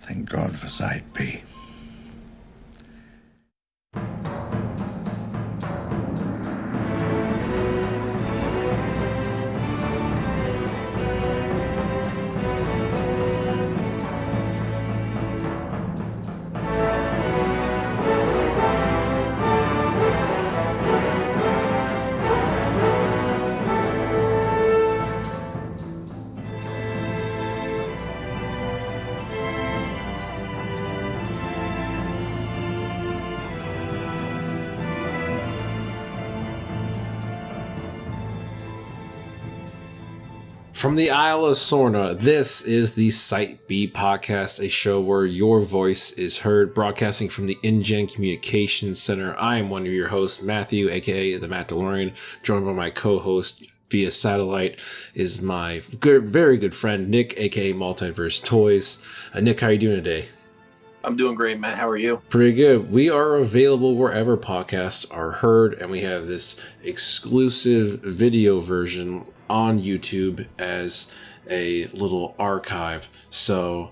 Thank God for Side B. From the Isle of Sorna, this is the Site B podcast, a show where your voice is heard, broadcasting from the InGen Communications Center. I am one of your hosts, Matthew, aka the Matt DeLorean, joined by my co-host via satellite is my very good friend, Nick, aka Multiverse Toys. Nick, how are you doing today? I'm doing great, Matt. How are you? Pretty good. We are available wherever podcasts are heard, and we have this exclusive video version on YouTube as a little archive. So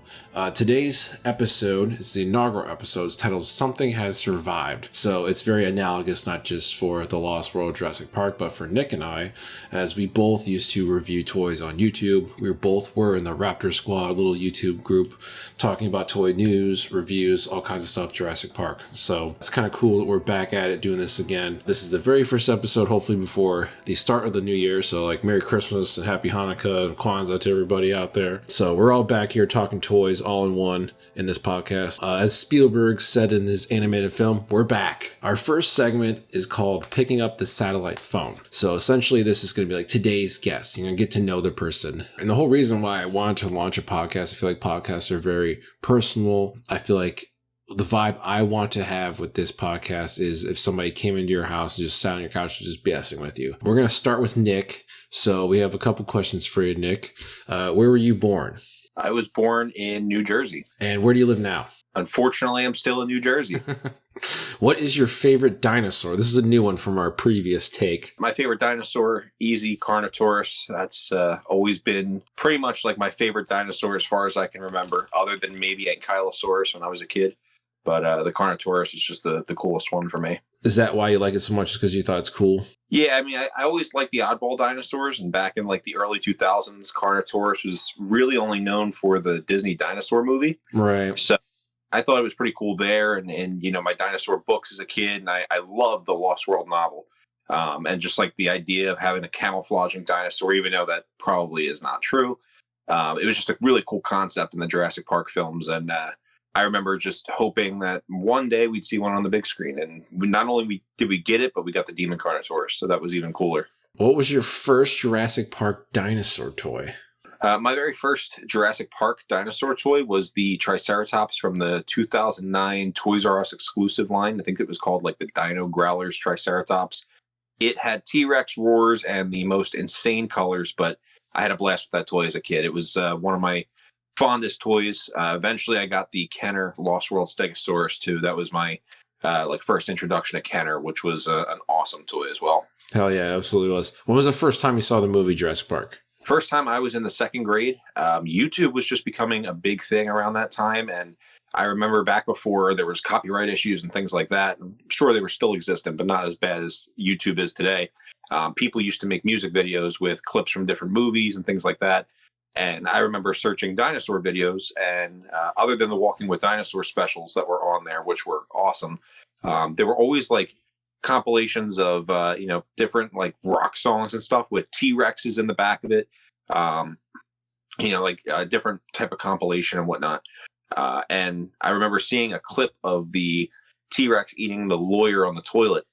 today's episode is the inaugural episode. It's titled Something Has Survived. So it's very analogous, not just for The Lost World Jurassic Park, but for Nick and I, as we both used to review toys on YouTube. We both were in the Raptor Squad little YouTube group talking about toy news, reviews, all kinds of stuff, Jurassic Park. So it's kind of cool that we're back at it doing this again. This is the very first episode, hopefully before the start of the new year. So like Merry Christmas and Happy Hanukkah and Kwanzaa to everybody out there. So we're all back here talking toys all in one in this podcast. As Spielberg said in his animated film, we're back. Our first segment is called Picking Up the Satellite Phone. So essentially this is going to be like today's guest. You're going to get to know the person. And the whole reason why I wanted to launch a podcast, I feel like podcasts are very personal. I feel like the vibe I want to have with this podcast is if somebody came into your house and just sat on your couch and just BSing with you. We're going to start with Nick. So we have a couple questions for you, Nick. Where were you born? I was born in New Jersey. And where do you live now? Unfortunately, I'm still in New Jersey. What is your favorite dinosaur? This is a new one from our previous take. My favorite dinosaur, easy, Carnotaurus. That's always been pretty much like my favorite dinosaur as far as I can remember, other than maybe Ankylosaurus when I was a kid. But the Carnotaurus is just the coolest one for me. Is that why you like it so much? Because you thought it's cool? Yeah, I mean, I always liked the oddball dinosaurs. And back in like the early 2000s, Carnotaurus was really only known for the Disney dinosaur movie. Right. So I thought it was pretty cool there. And you know, my dinosaur books as a kid. And I loved the Lost World novel. And just like the idea of having a camouflaging dinosaur, even though that probably is not true. It was just a really cool concept in the Jurassic Park films. And I remember just hoping that one day we'd see one on the big screen. And not only did we get it, but we got the Demon Carnotaurus. So that was even cooler. What was your first Jurassic Park dinosaur toy? My very first Jurassic Park dinosaur toy was the Triceratops from the 2009 Toys R Us exclusive line. I think it was called like the Dino Growlers Triceratops. It had T-Rex roars and the most insane colors, but I had a blast with that toy as a kid. It was one of my fondest toys. Eventually I got the Kenner Lost World Stegosaurus too. That was my like first introduction to Kenner, which was an awesome toy as well. Hell yeah, absolutely was. When was the first time you saw the movie Jurassic Park? First time I was in the second grade. YouTube was just becoming a big thing around that time. And I remember back before there was copyright issues and things like that. I'm sure they were still existent, but not as bad as YouTube is today. People used to make music videos with clips from different movies and things like that. And I remember searching dinosaur videos, and other than the Walking with Dinosaur specials that were on there, which were awesome, there were always like compilations of, you know, different like rock songs and stuff with T-Rexes in the back of it, you know, like a different type of compilation and whatnot. And I remember seeing a clip of the T-Rex eating the lawyer on the toilet.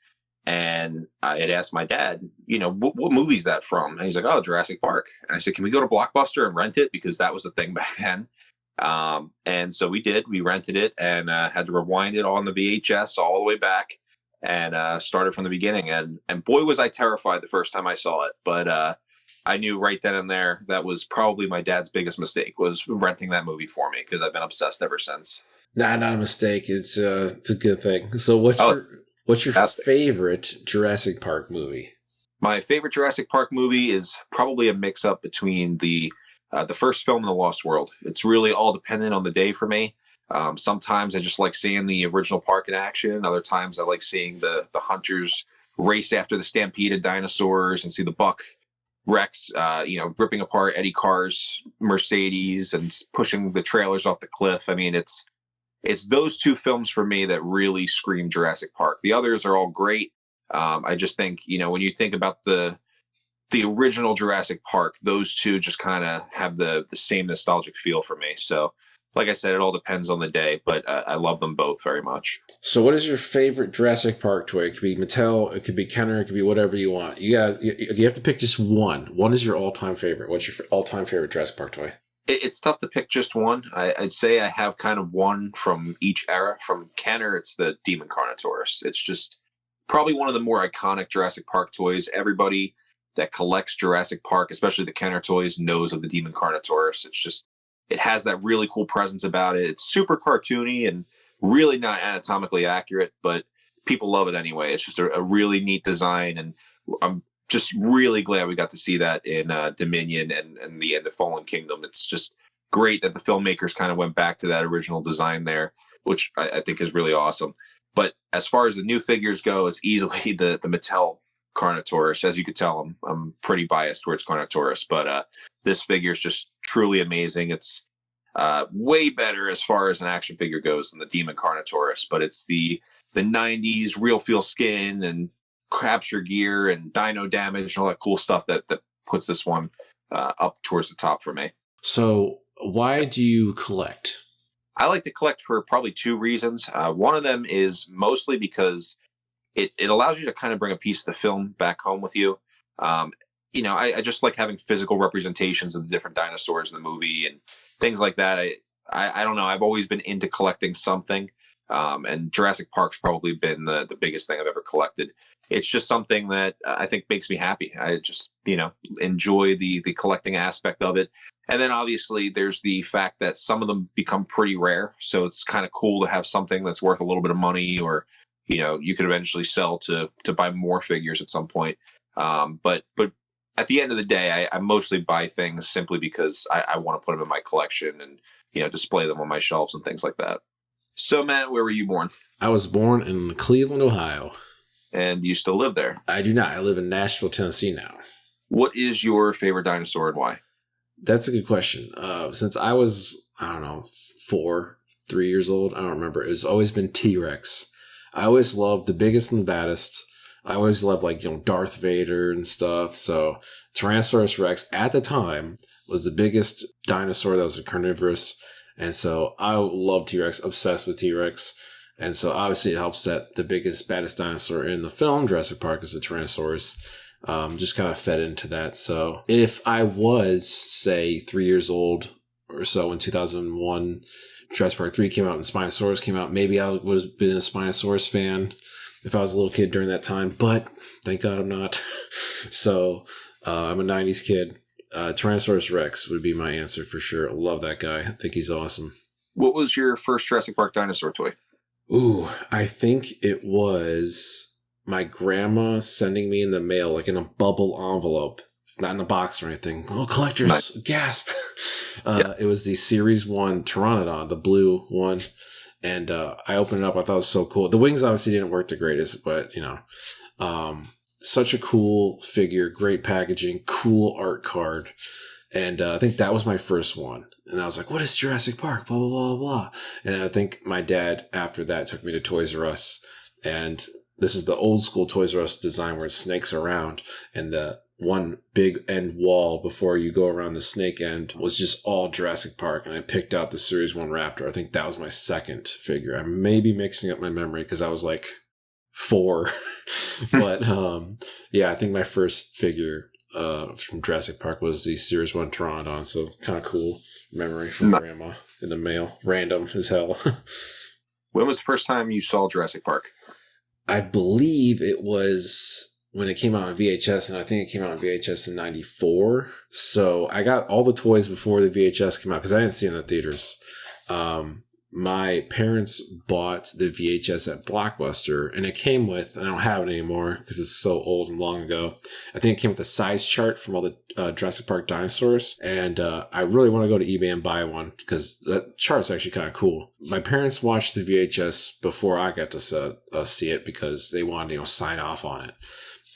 And I had asked my dad, you know, what movie is that from? And he's like, oh, Jurassic Park. And I said, can we go to Blockbuster and rent it? Because that was the thing back then. And so we did. We rented it and had to rewind it on the VHS all the way back and started from the beginning. And boy, was I terrified the first time I saw it. But I knew right then and there that was probably my dad's biggest mistake, was renting that movie for me, because I've been obsessed ever since. Nah, not a mistake. It's a good thing. So what's your favorite Jurassic Park movie? My favorite Jurassic Park movie is probably a mix-up between the first film and The Lost World. It's really all dependent on the day for me. Sometimes I just like seeing the original park in action. Other times I like seeing the hunters race after the stampede of dinosaurs and see the buck Rex, ripping apart Eddie Carr's Mercedes and pushing the trailers off the cliff. I mean, it's those two films for me that really scream Jurassic Park. The others are all great. I just think, when you think about the original Jurassic Park, those two just kind of have the same nostalgic feel for me. So, like I said, it all depends on the day, but I love them both very much. So what is your favorite Jurassic Park toy? It could be Mattel, it could be Kenner, it could be whatever you want. You have to pick just one. One is your all-time favorite. What's your all-time favorite Jurassic Park toy? It's tough to pick just one. I'd say I have kind of one from each era. From Kenner, it's the Demon Carnotaurus. It's just probably one of the more iconic Jurassic Park toys. Everybody that collects Jurassic Park, especially the Kenner toys, knows of the Demon Carnotaurus. It has that really cool presence about it. It's super cartoony and really not anatomically accurate, but people love it anyway. It's just a really neat design, and I'm just really glad we got to see that in Dominion and the end of Fallen Kingdom. It's just great that the filmmakers kind of went back to that original design there, which I think is really awesome. But as far as the new figures go, it's easily the Mattel Carnotaurus. As you could tell, I'm pretty biased towards Carnotaurus, but this figure is just truly amazing. It's way better as far as an action figure goes than the Demon Carnotaurus, but it's the 90s real feel skin and capture gear and dino damage and all that cool stuff that puts this one up towards the top for me. So why do you collect? I like to collect for probably two reasons. One of them is mostly because it allows you to kind of bring a piece of the film back home with you. I just like having physical representations of the different dinosaurs in the movie and things like that. I don't know. I've always been into collecting something. And Jurassic Park's probably been the biggest thing I've ever collected. It's just something that I think makes me happy. I just, enjoy the collecting aspect of it. And then obviously there's the fact that some of them become pretty rare. So it's kind of cool to have something that's worth a little bit of money, or, you could eventually sell to buy more figures at some point. But at the end of the day, I mostly buy things simply because I want to put them in my collection and, display them on my shelves and things like that. So, Matt, where were you born? I was born in Cleveland, Ohio. And you still live there? I do not. I live in Nashville, Tennessee now. What is your favorite dinosaur and why? That's a good question. Since I was, 3 years old, I don't remember. It's always been T-Rex. I always loved the biggest and the baddest. I always loved Darth Vader and stuff. So Tyrannosaurus Rex at the time was the biggest dinosaur that was a carnivorous. And so I love T-Rex, obsessed with T-Rex. And so obviously it helps that the biggest, baddest dinosaur in the film, Jurassic Park, is the Tyrannosaurus. Just kind of fed into that. So if I was, say, 3 years old or so when 2001 Jurassic Park 3 came out and Spinosaurus came out, maybe I would have been a Spinosaurus fan if I was a little kid during that time. But thank God I'm not. So I'm a 90s kid. Tyrannosaurus Rex would be my answer for sure. I love that guy. I think he's awesome. What was your first Jurassic Park dinosaur toy? Ooh, I think it was my grandma sending me in the mail, like in a bubble envelope, not in a box or anything. Oh, collectors, nice. Gasp. It was the Series 1 Pteranodon, the blue one. And I opened it up. I thought it was so cool. The wings obviously didn't work the greatest, but, such a cool figure, great packaging, cool art card. And I think that was my first one. And I was like, what is Jurassic Park? Blah, blah, blah, blah. And I think my dad, after that, took me to Toys R Us. And this is the old school Toys R Us design where it snakes around. And the one big end wall before you go around the snake end was just all Jurassic Park. And I picked out the Series 1 Raptor. I think that was my second figure. I may be mixing up my memory because I was like 4. But I think my first figure from Jurassic Park was the Series 1 Pteranodon. So kind of cool memory from Grandma in the mail. Random as hell. When was the first time you saw Jurassic Park? I believe it was when it came out on VHS, and I think it came out on VHS in 94. So I got all the toys before the VHS came out because I didn't see it in the theaters. my parents bought the VHS at Blockbuster, and it came with, I don't have it anymore because it's so old and long ago. I think it came with a size chart from all the Jurassic Park dinosaurs. And I really want to go to eBay and buy one because that chart's actually kind of cool. My parents watched the VHS before I got to see it because they wanted to sign off on it.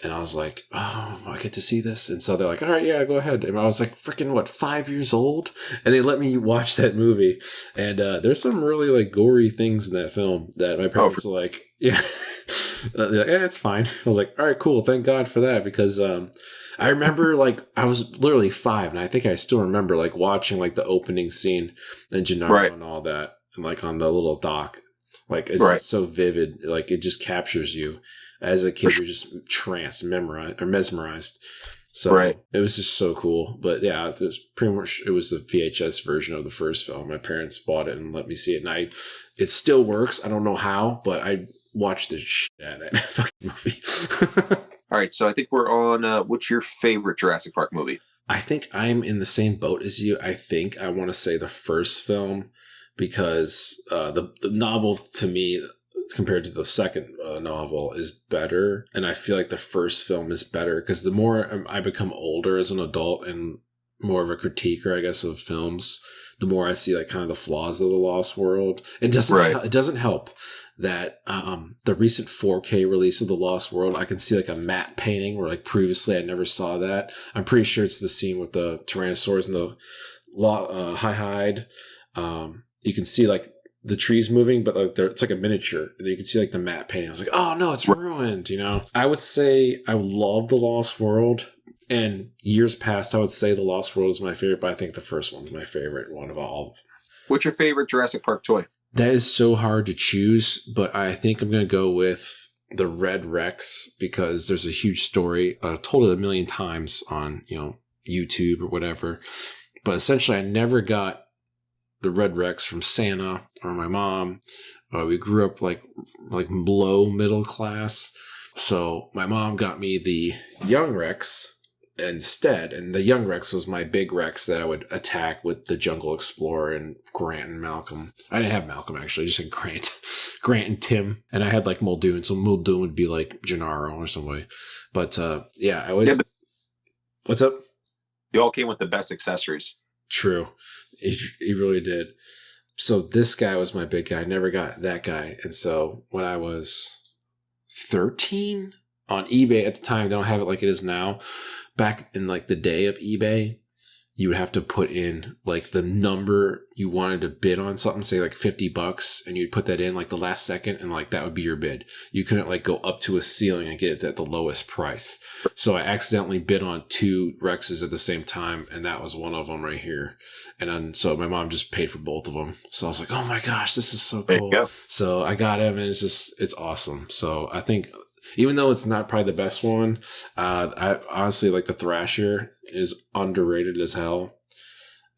And I was like, oh, I get to see this? And so they're like, all right, yeah, go ahead. And I was like, freaking, 5 years old? And they let me watch that movie. And there's some really, like, gory things in that film that my parents were like, yeah. They're like, yeah, it's fine. I was like, all right, cool. Thank God for that. Because I remember, like, I was literally 5. And I think I still remember, like, watching, like, the opening scene and Gennaro and all that. And, like, on the little dock. Like, it's just so vivid. Like, it just captures you. As a kid, you're just mesmerized. So it was just so cool. But yeah, it was the VHS version of the first film. My parents bought it and let me see it. And it still works. I don't know how, but I watched the shit out of that fucking movie. All right, so I think we're on, what's your favorite Jurassic Park movie? I think I'm in the same boat as you. I think I want to say the first film because the novel to me, compared to the second novel, is better. And I feel like the first film is better because the more I become older as an adult and more of a critiquer, I guess, of films, the more I see like kind of the flaws of the Lost World. It doesn't help that the recent 4K release of the Lost World, I can see like a matte painting where like previously I never saw that. I'm pretty sure it's the scene with the Tyrannosaurs and the high hide. You can see like the trees moving, but like it's like a miniature. And you can see like the matte painting. I was like, oh no, it's ruined, I would say I love The Lost World. And years past, I would say The Lost World is my favorite, but I think the first one's my favorite one of all. What's your favorite Jurassic Park toy? That is so hard to choose, but I think I'm going to go with the Red Rex because there's a huge story. I've told it a million times on, YouTube or whatever. But essentially, I never got the Red Rex from Santa or my mom. We grew up like low middle class. So my mom got me the Young Rex instead. And the Young Rex was my big Rex that I would attack with the Jungle Explorer and Grant and Malcolm. I didn't have Malcolm, actually. I just had Grant. Grant and Tim. And I had like Muldoon. So Muldoon would be like Gennaro or some way. But yeah, I always... Yeah, what's up? They all came with the best accessories. True. He really did. So this guy was my big guy. I never got that guy. And so when I was 13 on eBay at the time, they don't have it like it is now. Back in like the day of eBay, you would have to put in like the number you wanted to bid on something, say like $50, and you'd put that in like the last second, and like that would be your bid. You couldn't like go up to a ceiling and get it at the lowest price. So I accidentally bid on 2 Rexes at the same time, and that was one of them right here. And then so my mom just paid for both of them. So I was like, oh my gosh, this is so cool. So I got him, and it's awesome. So I think, even though it's not probably the best one, I honestly like the Thrasher is underrated as hell.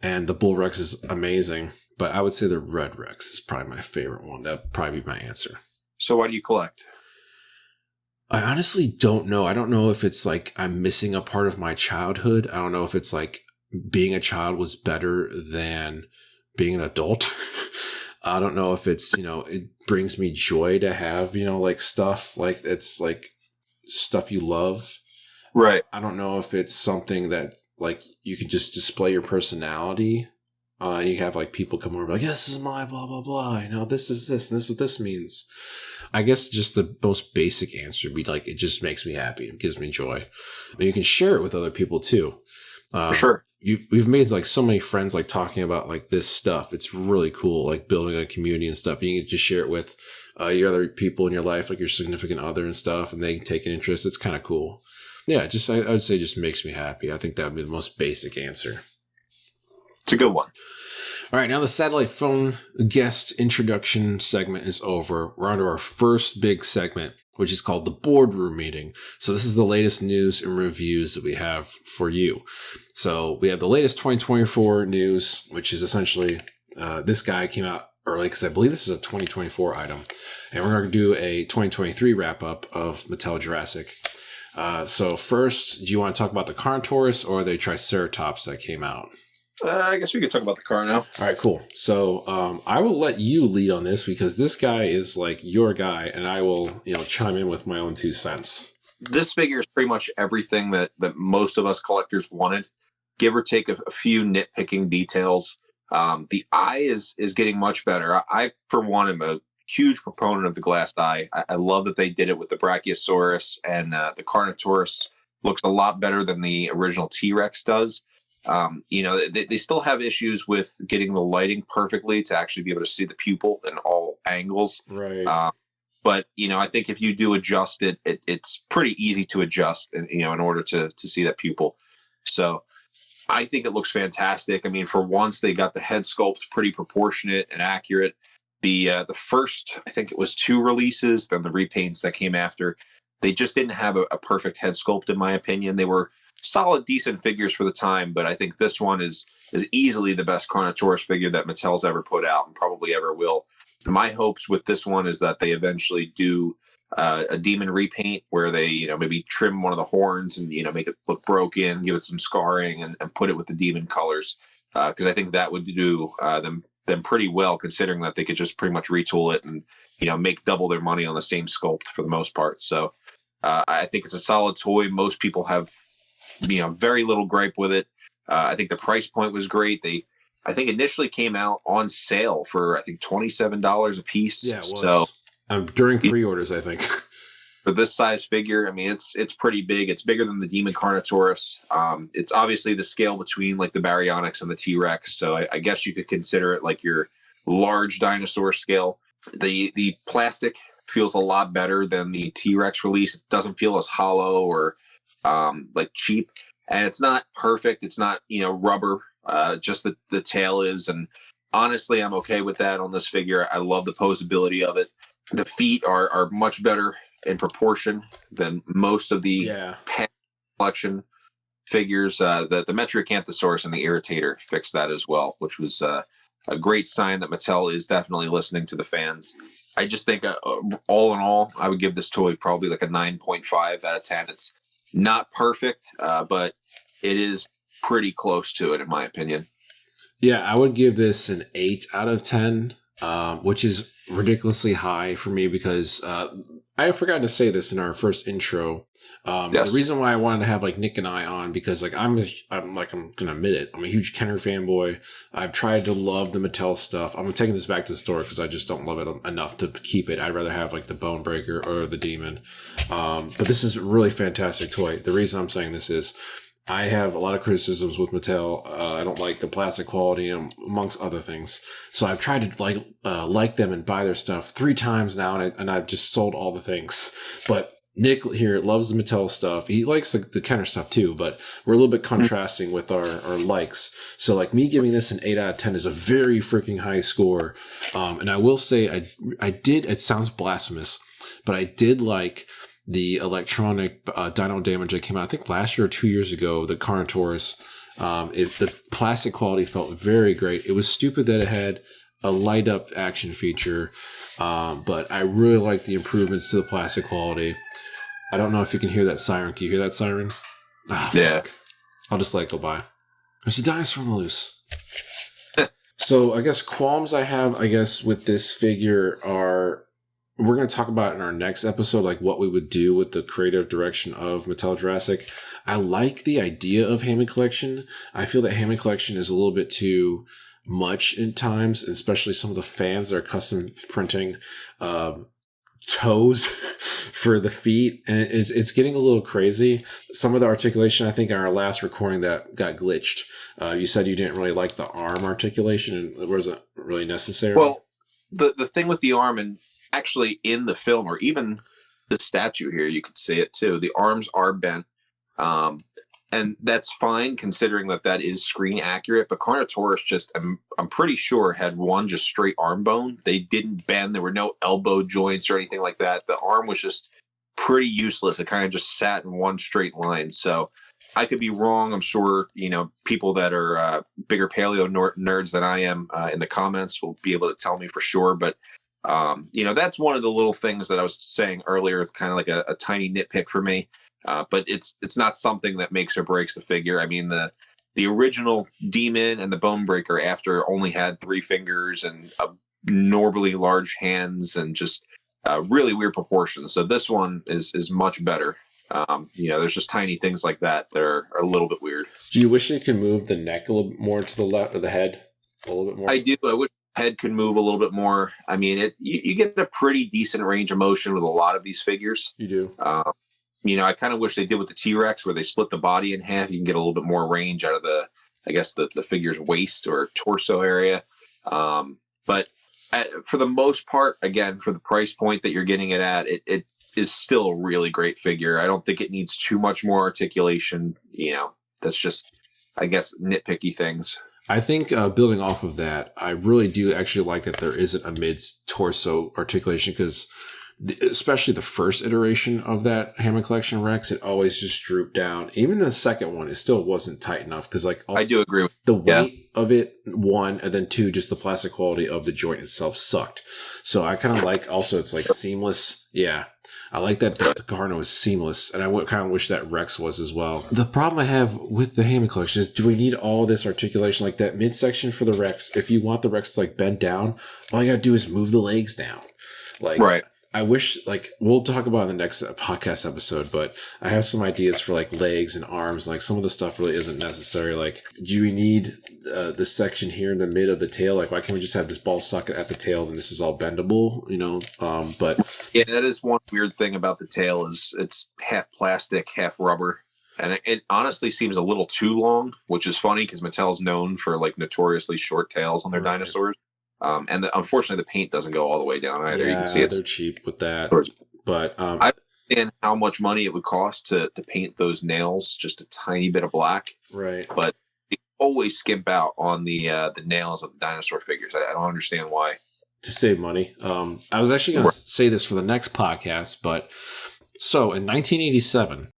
And the Bull Rex is amazing. But I would say the Red Rex is probably my favorite one. That'd probably be my answer. So why do you collect? I honestly don't know. I don't know if it's like I'm missing a part of my childhood. I don't know if it's like being a child was better than being an adult. I don't know if it's, it brings me joy to have, like stuff like it's like stuff you love. Right. I don't know if it's something that like you can just display your personality. And you have like people come over like, this is my blah, blah, blah. This is this and this is what this means. I guess just the most basic answer would be like, it just makes me happy. It gives me joy. And you can share it with other people too. For sure. We've made like so many friends like talking about like this stuff. It's really cool, like building a community and stuff. You can just share it with your other people in your life, like your significant other and stuff, and they can take an interest. It's kind of cool. Yeah, I would say just makes me happy. I think that would be the most basic answer. It's a good one. All right, now the satellite phone guest introduction segment is over. We're on to our first big segment, which is called the boardroom meeting. So this is the latest news and reviews that we have for you. So we have the latest 2024 news, which is essentially this guy came out early because I believe this is a 2024 item. And we're going to do a 2023 wrap-up of Mattel Jurassic. So first, do you want to talk about the Carnotaurus or the Triceratops that came out? I guess we could talk about the car now. All right, cool. So I will let you lead on this because this guy is like your guy, and I will, chime in with my own 2 cents. This figure is pretty much everything that most of us collectors wanted, give or take a few nitpicking details. The eye is getting much better. I for one, am a huge proponent of the glass eye. I love that they did it with the Brachiosaurus, and the Carnotaurus looks a lot better than the original T-Rex does. They still have issues with getting the lighting perfectly to actually be able to see the pupil in all angles. Right. But I think if you do adjust it, it's pretty easy to adjust, in order to see that pupil. So I think it looks fantastic. I mean, for once, they got the head sculpt pretty proportionate and accurate. The first, I think it was 2 releases, then the repaints that came after, they just didn't have a perfect head sculpt, in my opinion. They were solid, decent figures for the time, but I think this one is easily the best Carnotaurus figure that Mattel's ever put out and probably ever will. My hopes with this one is that they eventually do a demon repaint where they, maybe trim one of the horns and, make it look broken, give it some scarring, and put it with the demon colors. Because I think that would do them pretty well, considering that they could just pretty much retool it and, make double their money on the same sculpt for the most part. So I think it's a solid toy. Most people have, very little gripe with it. I think the price point was great. I think initially came out on sale for, I think, $27 a piece. Yeah, it was. So during pre-orders, I think. For this size figure, I mean, it's pretty big. It's bigger than the Demon Carnotaurus. It's obviously the scale between like the Baryonyx and the T-Rex. So I guess you could consider it like your large dinosaur scale. The plastic feels a lot better than the T-Rex release. It doesn't feel as hollow or like cheap. And it's not perfect. It's not, rubber. Just the tail is. And honestly, I'm okay with that on this figure. I love the posability of it. The feet are much better in proportion than most of the collection figures. The Metriacanthosaurus and the Irritator fixed that as well, which was a great sign that Mattel is definitely listening to the fans. I just think all in all, I would give this toy probably like a 9.5 out of 10. It's not perfect, but it is pretty close to it, in my opinion. Yeah, I would give this an 8 out of 10, which is ridiculously high for me because I forgot to say this in our first intro. Yes. The reason why I wanted to have like Nick and I on because like I'm gonna admit it. I'm a huge Kenner fanboy. I've tried to love the Mattel stuff. I'm taking this back to the store because I just don't love it enough to keep it. I'd rather have like the Bone Breaker or the Demon. But this is a really fantastic toy. The reason I'm saying this is I have a lot of criticisms with Mattel. I don't like the plastic quality, amongst other things. So I've tried to like them and buy their stuff 3 times now, and I've just sold all the things. But Nick here loves the Mattel stuff. He likes the Kenner stuff too, but we're a little bit contrasting with our likes. So like me giving this an 8 out of 10 is a very freaking high score. And I will say I did, it sounds blasphemous, but I did like the electronic Dino Damage that came out, I think last year or 2 years ago, the Carnotaurus. The plastic quality felt very great. It was stupid that it had a light up action feature, but I really like the improvements to the plastic quality. I don't know if you can hear that siren. Can you hear that siren? Yeah. I'll just let it go by. There's a dinosaur on the loose. So I guess qualms I have, with this figure are, we're going to talk about in our next episode, like what we would do with the creative direction of Mattel Jurassic. I like the idea of Hammond Collection. I feel that Hammond Collection is a little bit too much in times, especially some of the fans that are custom printing toes for the feet. And it's getting a little crazy. Some of the articulation, I think, in our last recording that got glitched. You said you didn't really like the arm articulation and it wasn't really necessary. Well, the thing with the arm, and actually in the film or even the statue here, you could see it too. The arms are bent. And that's fine considering that is screen accurate, but Carnotaurus just, I'm pretty sure had one just straight arm bone. They didn't bend. There were no elbow joints or anything like that. The arm was just pretty useless. It kind of just sat in one straight line. So I could be wrong. I'm sure, people that are bigger paleo nerds than I am in the comments will be able to tell me for sure. But that's one of the little things that I was saying earlier, kind of like a tiny nitpick for me. But it's not something that makes or breaks the figure. I mean, the the original Demon and the Bone Breaker after only had 3 fingers and abnormally large hands and just really weird proportions. So this one is much better. There's just tiny things like that are a little bit weird. Do you wish it could move the neck a little more to the left, or the head a little bit more? I do. I wish the head could move a little bit more. I mean, you get a pretty decent range of motion with a lot of these figures. You do. I kind of wish they did with the T-Rex, where they split the body in half. You can get a little bit more range out of the figure's waist or torso area. But for the most part, again, for the price point that you're getting it at, it is still a really great figure. I don't think it needs too much more articulation. That's just, I guess, nitpicky things. I think building off of that, I really do actually like that there isn't a mid-torso articulation, because especially the first iteration of that Hammond Collection Rex, it always just drooped down. Even the second one, it still wasn't tight enough, because I do agree with the weight of it, 1, and then 2, just the plastic quality of the joint itself sucked. So I kind of like, also it's like seamless. Yeah. I like that the Carno is seamless, and I kind of wish that Rex was as well. The problem I have with the Hammond Collection is, do we need all this articulation? Like that midsection for the Rex, if you want the Rex to like bend down, all you gotta do is move the legs down. Like, right. I wish, like, we'll talk about in the next podcast episode, but I have some ideas for like legs and arms. Like some of the stuff really isn't necessary. Like, do we need this section here in the mid of the tail? Like, why can't we just have this ball socket at the tail and this is all bendable? But yeah, that is one weird thing about the tail, is it's half plastic, half rubber, and it honestly seems a little too long, which is funny because Mattel's known for like notoriously short tails on their dinosaurs. And unfortunately, the paint doesn't go all the way down either. Yeah, you can see they're cheap with that. But I understand how much money it would cost to paint those nails just a tiny bit of black. Right. But they always skimp out on the nails of the dinosaur figures. I don't understand why. To save money. I was actually going to say this for the next podcast, but so in 1987,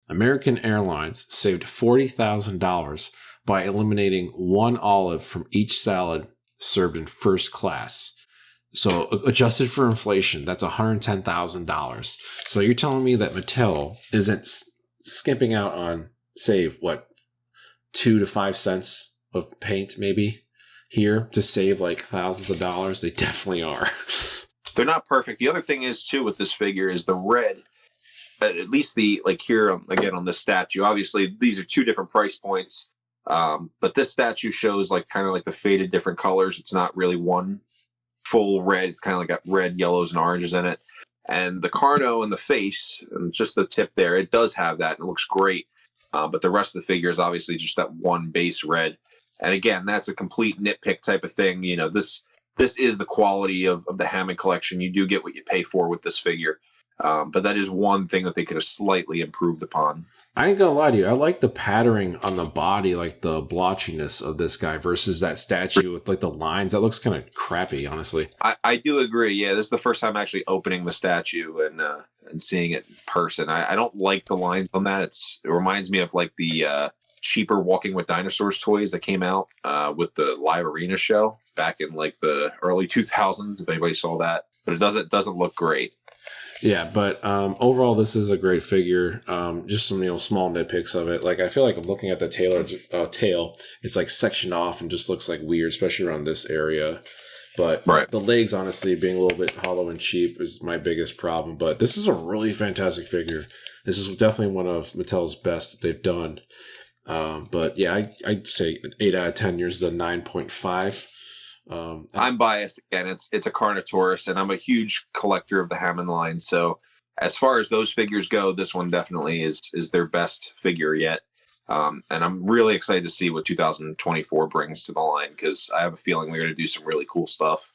American Airlines saved $40,000 by eliminating 1 olive from each salad served in first class. So adjusted for inflation, that's $110,000. So you're telling me that Mattel isn't skimping out on, save, 2 to 5 cents of paint maybe here to save like thousands of dollars? They definitely are. They're not perfect. The other thing is too with this figure is the red. At least the, like here again on this statue, obviously these are 2 different price points. But this statue shows like kind of like the faded different colors. It's not really one full red. It's kind of like got red, yellows, and oranges in it. And the Carno and the face and just the tip there, it does have that and it looks great. But the rest of the figure is obviously just that one base red. And again, that's a complete nitpick type of thing. This is the quality of the Hammond Collection. You do get what you pay for with this figure. But that is one thing that they could have slightly improved upon. I ain't gonna lie to you. I like the patterning on the body, like the blotchiness of this guy versus that statue with like the lines. That looks kind of crappy, honestly. I do agree. Yeah, this is the first time actually opening the statue and seeing it in person. I don't like the lines on that. It reminds me of like the cheaper Walking with Dinosaurs toys that came out with the live arena show back in like the early 2000s. If anybody saw that, but it doesn't look great. Yeah, but overall, this is a great figure. Just some small nitpicks of it. Like I feel like I'm looking at the tail. It's like sectioned off and just looks like weird, especially around this area. But the legs, honestly, being a little bit hollow and cheap is my biggest problem. But this is a really fantastic figure. This is definitely one of Mattel's best that they've done. But yeah, I'd say 8 out of 10 years is a 9.5. I'm biased again. It's a Carnotaurus, and I'm a huge collector of the Hammond line. So as far as those figures go, this one definitely is their best figure yet. And I'm really excited to see what 2024 brings to the line, because I have a feeling we're going to do some really cool stuff.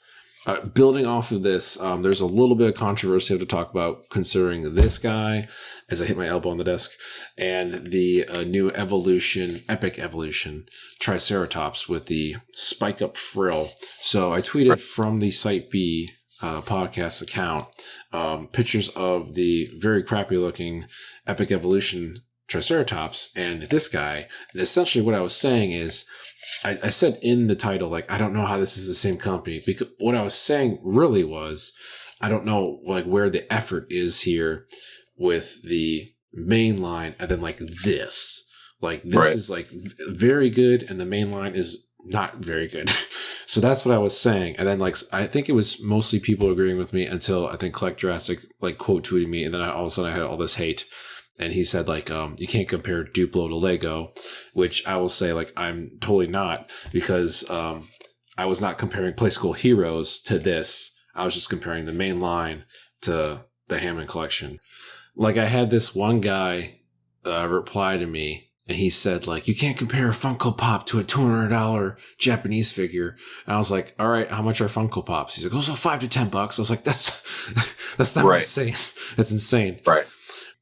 Building off of this, there's a little bit of controversy to talk about considering this guy, as I hit my elbow on the desk, and the new Epic Evolution Triceratops with the spike up frill. So I tweeted from the Site B podcast account pictures of the very crappy looking Epic Evolution Triceratops and this guy. And essentially what I was saying is, I said in the title, like, I don't know how this is the same company, because what I was saying really was, I don't know like where the effort is here with the main line and then like this. Like this is like very good, and the main line is not very good. So that's what I was saying. And then like I think it was mostly people agreeing with me until I think Collect Jurassic like quote tweeted me, and then all of a sudden I had all this hate. And he said like you can't compare Duplo to Lego, which I will say like I'm totally not, because I was not comparing Play School Heroes to this. I was just comparing the main line to the Hammond collection. Like I had this one guy reply to me, and he said like, you can't compare a Funko Pop to a $200 Japanese figure. And I was like, all right, how much are Funko Pops? He's like, oh, so $5 to $10. I was like, that's not what I'm saying. That's insane. Right.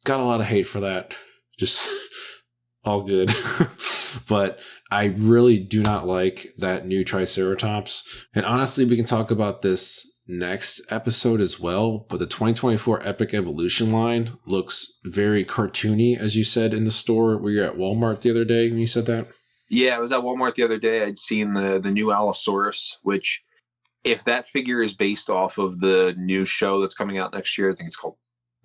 Got a lot of hate for that. Just all good. But I really do not like that new Triceratops. And honestly, we can talk about this next episode as well. But the 2024 Epic Evolution line looks very cartoony, as you said in the store. Were you at Walmart the other day when you said that? Yeah, I was at Walmart the other day. I'd seen the new Allosaurus, which if that figure is based off of the new show that's coming out next year, I think it's called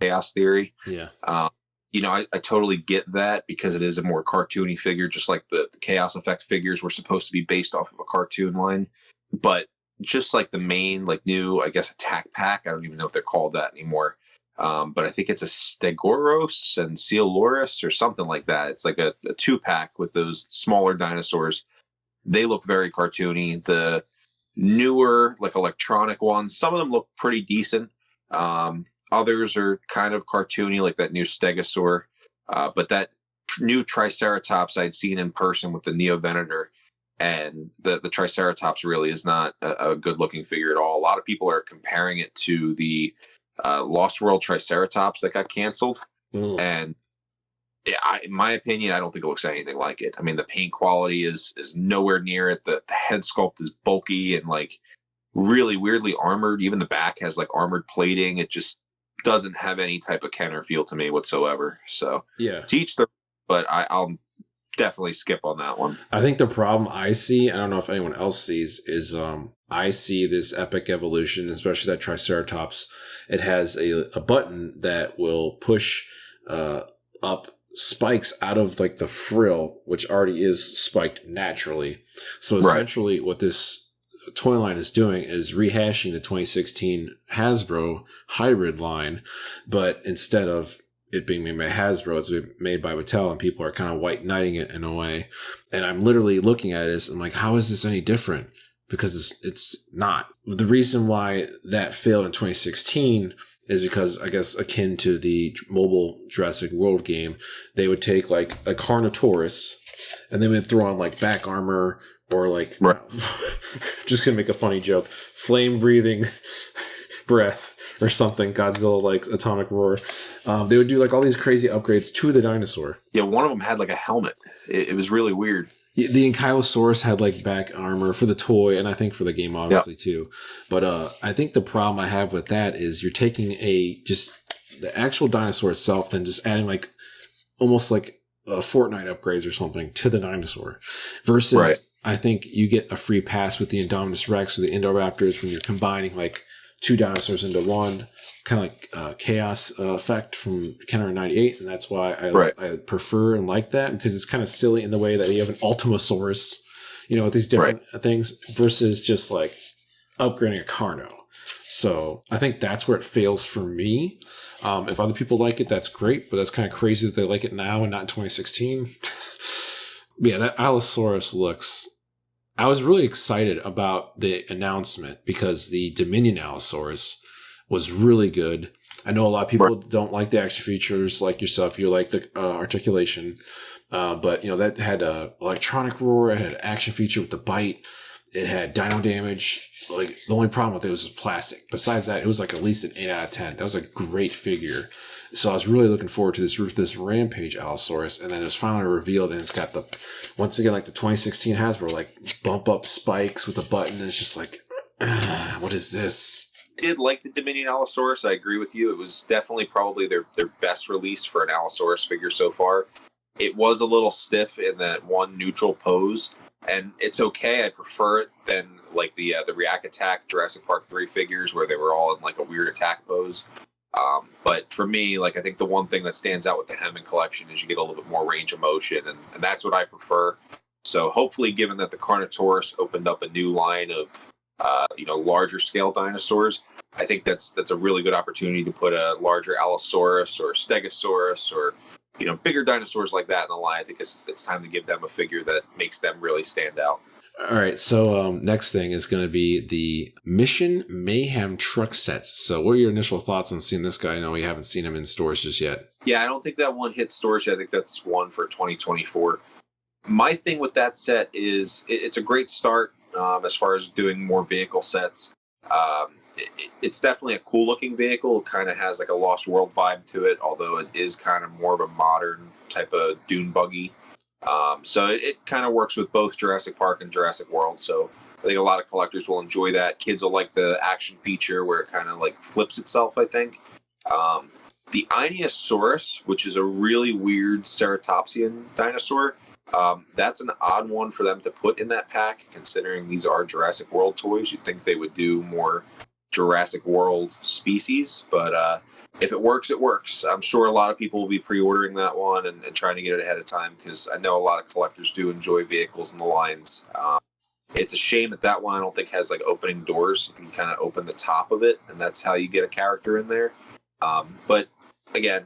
Chaos Theory. Yeah. I totally get that, because it is a more cartoony figure, just like the Chaos Effect figures were supposed to be based off of a cartoon line. But just like the main, like new, I guess, attack pack, I don't even know if they're called that anymore. But I think it's a Stegoros and Coelosaurus or something like that. It's like a 2-pack with those smaller dinosaurs. They look very cartoony. The newer, like electronic ones, some of them look pretty decent. Others are kind of cartoony, like that new Stegosaur. But that new Triceratops I'd seen in person with the Neo Venator, and the Triceratops really is not a good looking figure at all. A lot of people are comparing it to the Lost World Triceratops that got canceled. And yeah, in my opinion, I don't think it looks anything like it. I mean, the paint quality is nowhere near it. The head sculpt is bulky and like really weirdly armored. Even the back has like armored plating. It just doesn't have any type of Kenner feel to me whatsoever. So yeah, teach their, but I'll definitely skip on that one. I think the problem I see, I don't know if anyone else sees, is I see this Epic Evolution, especially that Triceratops. It has a button that will push up spikes out of like the frill, which already is spiked naturally. So essentially what this toy line is doing is rehashing the 2016 Hasbro hybrid line, but instead of it being made by Hasbro, it's been made by Mattel, and people are kind of white knighting it in a way. And I'm literally looking at this, I'm like, how is this any different? Because it's not. The reason why that failed in 2016 is because, I guess, akin to the mobile Jurassic World game, they would take like a Carnotaurus and they would throw on like back armor, or like, just gonna make a funny joke, flame breathing breath or something, Godzilla like atomic roar. They would do like all these crazy upgrades to the dinosaur. Yeah, one of them had like a helmet. It was really weird. The Ankylosaurus had like back armor for the toy, and I think for the game obviously too. But I think the problem I have with that is you're taking just the actual dinosaur itself and just adding like almost like Fortnite upgrades or something to the dinosaur, versus I think you get a free pass with the Indominus Rex or the Indoraptors when you're combining like two dinosaurs into one, kind of like Chaos Effect from Kenner in 98. And that's why I prefer and like that, because it's kind of silly in the way that you have an Ultimasaurus, with these different things, versus just like upgrading a Carno. So I think that's where it fails for me. If other people like it, that's great, but that's kind of crazy that they like it now and not in 2016. Yeah, that Allosaurus looks... I was really excited about the announcement because the Dominion Allosaurus was really good. I know a lot of people don't like the action features like yourself. You like the articulation. But, that had a electronic roar. It had an action feature with the bite. It had dino damage. Like, the only problem with it was plastic. Besides that, it was like at least an 8 out of 10. That was a great figure. So I was really looking forward to this Rampage Allosaurus, and then it was finally revealed, and it's got once again, like the 2016 Hasbro, like bump up spikes with a button, and it's just like, what is this? I did like the Dominion Allosaurus. I agree with you. It was definitely probably their best release for an Allosaurus figure so far. It was a little stiff in that one neutral pose, and it's okay. I prefer it than like the React Attack Jurassic Park 3 figures where they were all in like a weird attack pose. But for me, like I think the one thing that stands out with the Hammond collection is you get a little bit more range of motion, and that's what I prefer. So hopefully, given that the Carnotaurus opened up a new line of larger scale dinosaurs, I think that's a really good opportunity to put a larger Allosaurus or Stegosaurus or bigger dinosaurs like that in the line. I think it's time to give them a figure that makes them really stand out. All right, so next thing is going to be the Mission Mayhem truck sets. So what are your initial thoughts on seeing this guy? I know we haven't seen him in stores just yet. Yeah, I don't think that one hit stores yet. I think that's one for 2024. My thing with that set is it's a great start as far as doing more vehicle sets. It's definitely a cool looking vehicle. It kind of has like a Lost World vibe to it, although it is kind of more of a modern type of dune buggy. So it kind of works with both Jurassic Park and Jurassic World. So I think a lot of collectors will enjoy that. Kids will like the action feature where it kind of like flips itself, I think. The Ionosaurus, which is a really weird ceratopsian dinosaur, that's an odd one for them to put in that pack, considering these are Jurassic World toys. You'd think they would do more Jurassic World species, but if it works, it works. I'm sure a lot of people will be pre-ordering that one and trying to get it ahead of time, because I know a lot of collectors do enjoy vehicles in the lines. It's a shame that one I don't think has like opening doors. You kind of open the top of it, and that's how you get a character in there. But again,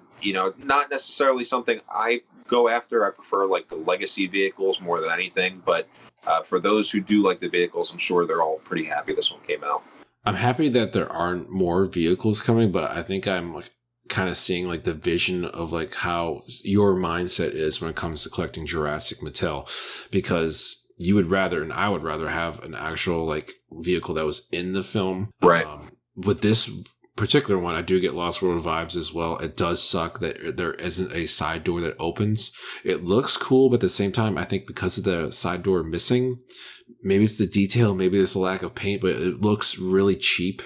not necessarily something I go after. I prefer like the legacy vehicles more than anything. But for those who do like the vehicles, I'm sure they're all pretty happy this one came out. I'm happy that there aren't more vehicles coming, but I think I'm like kind of seeing like the vision of like how your mindset is when it comes to collecting Jurassic Mattel, because you would rather, and I would rather, have an actual like vehicle that was in the film. Right. With this particular one, I do get Lost World vibes as well. It does suck that there isn't a side door that opens. It looks cool, but at the same time, I think because of the side door missing, maybe it's the detail, maybe it's a lack of paint, but it looks really cheap.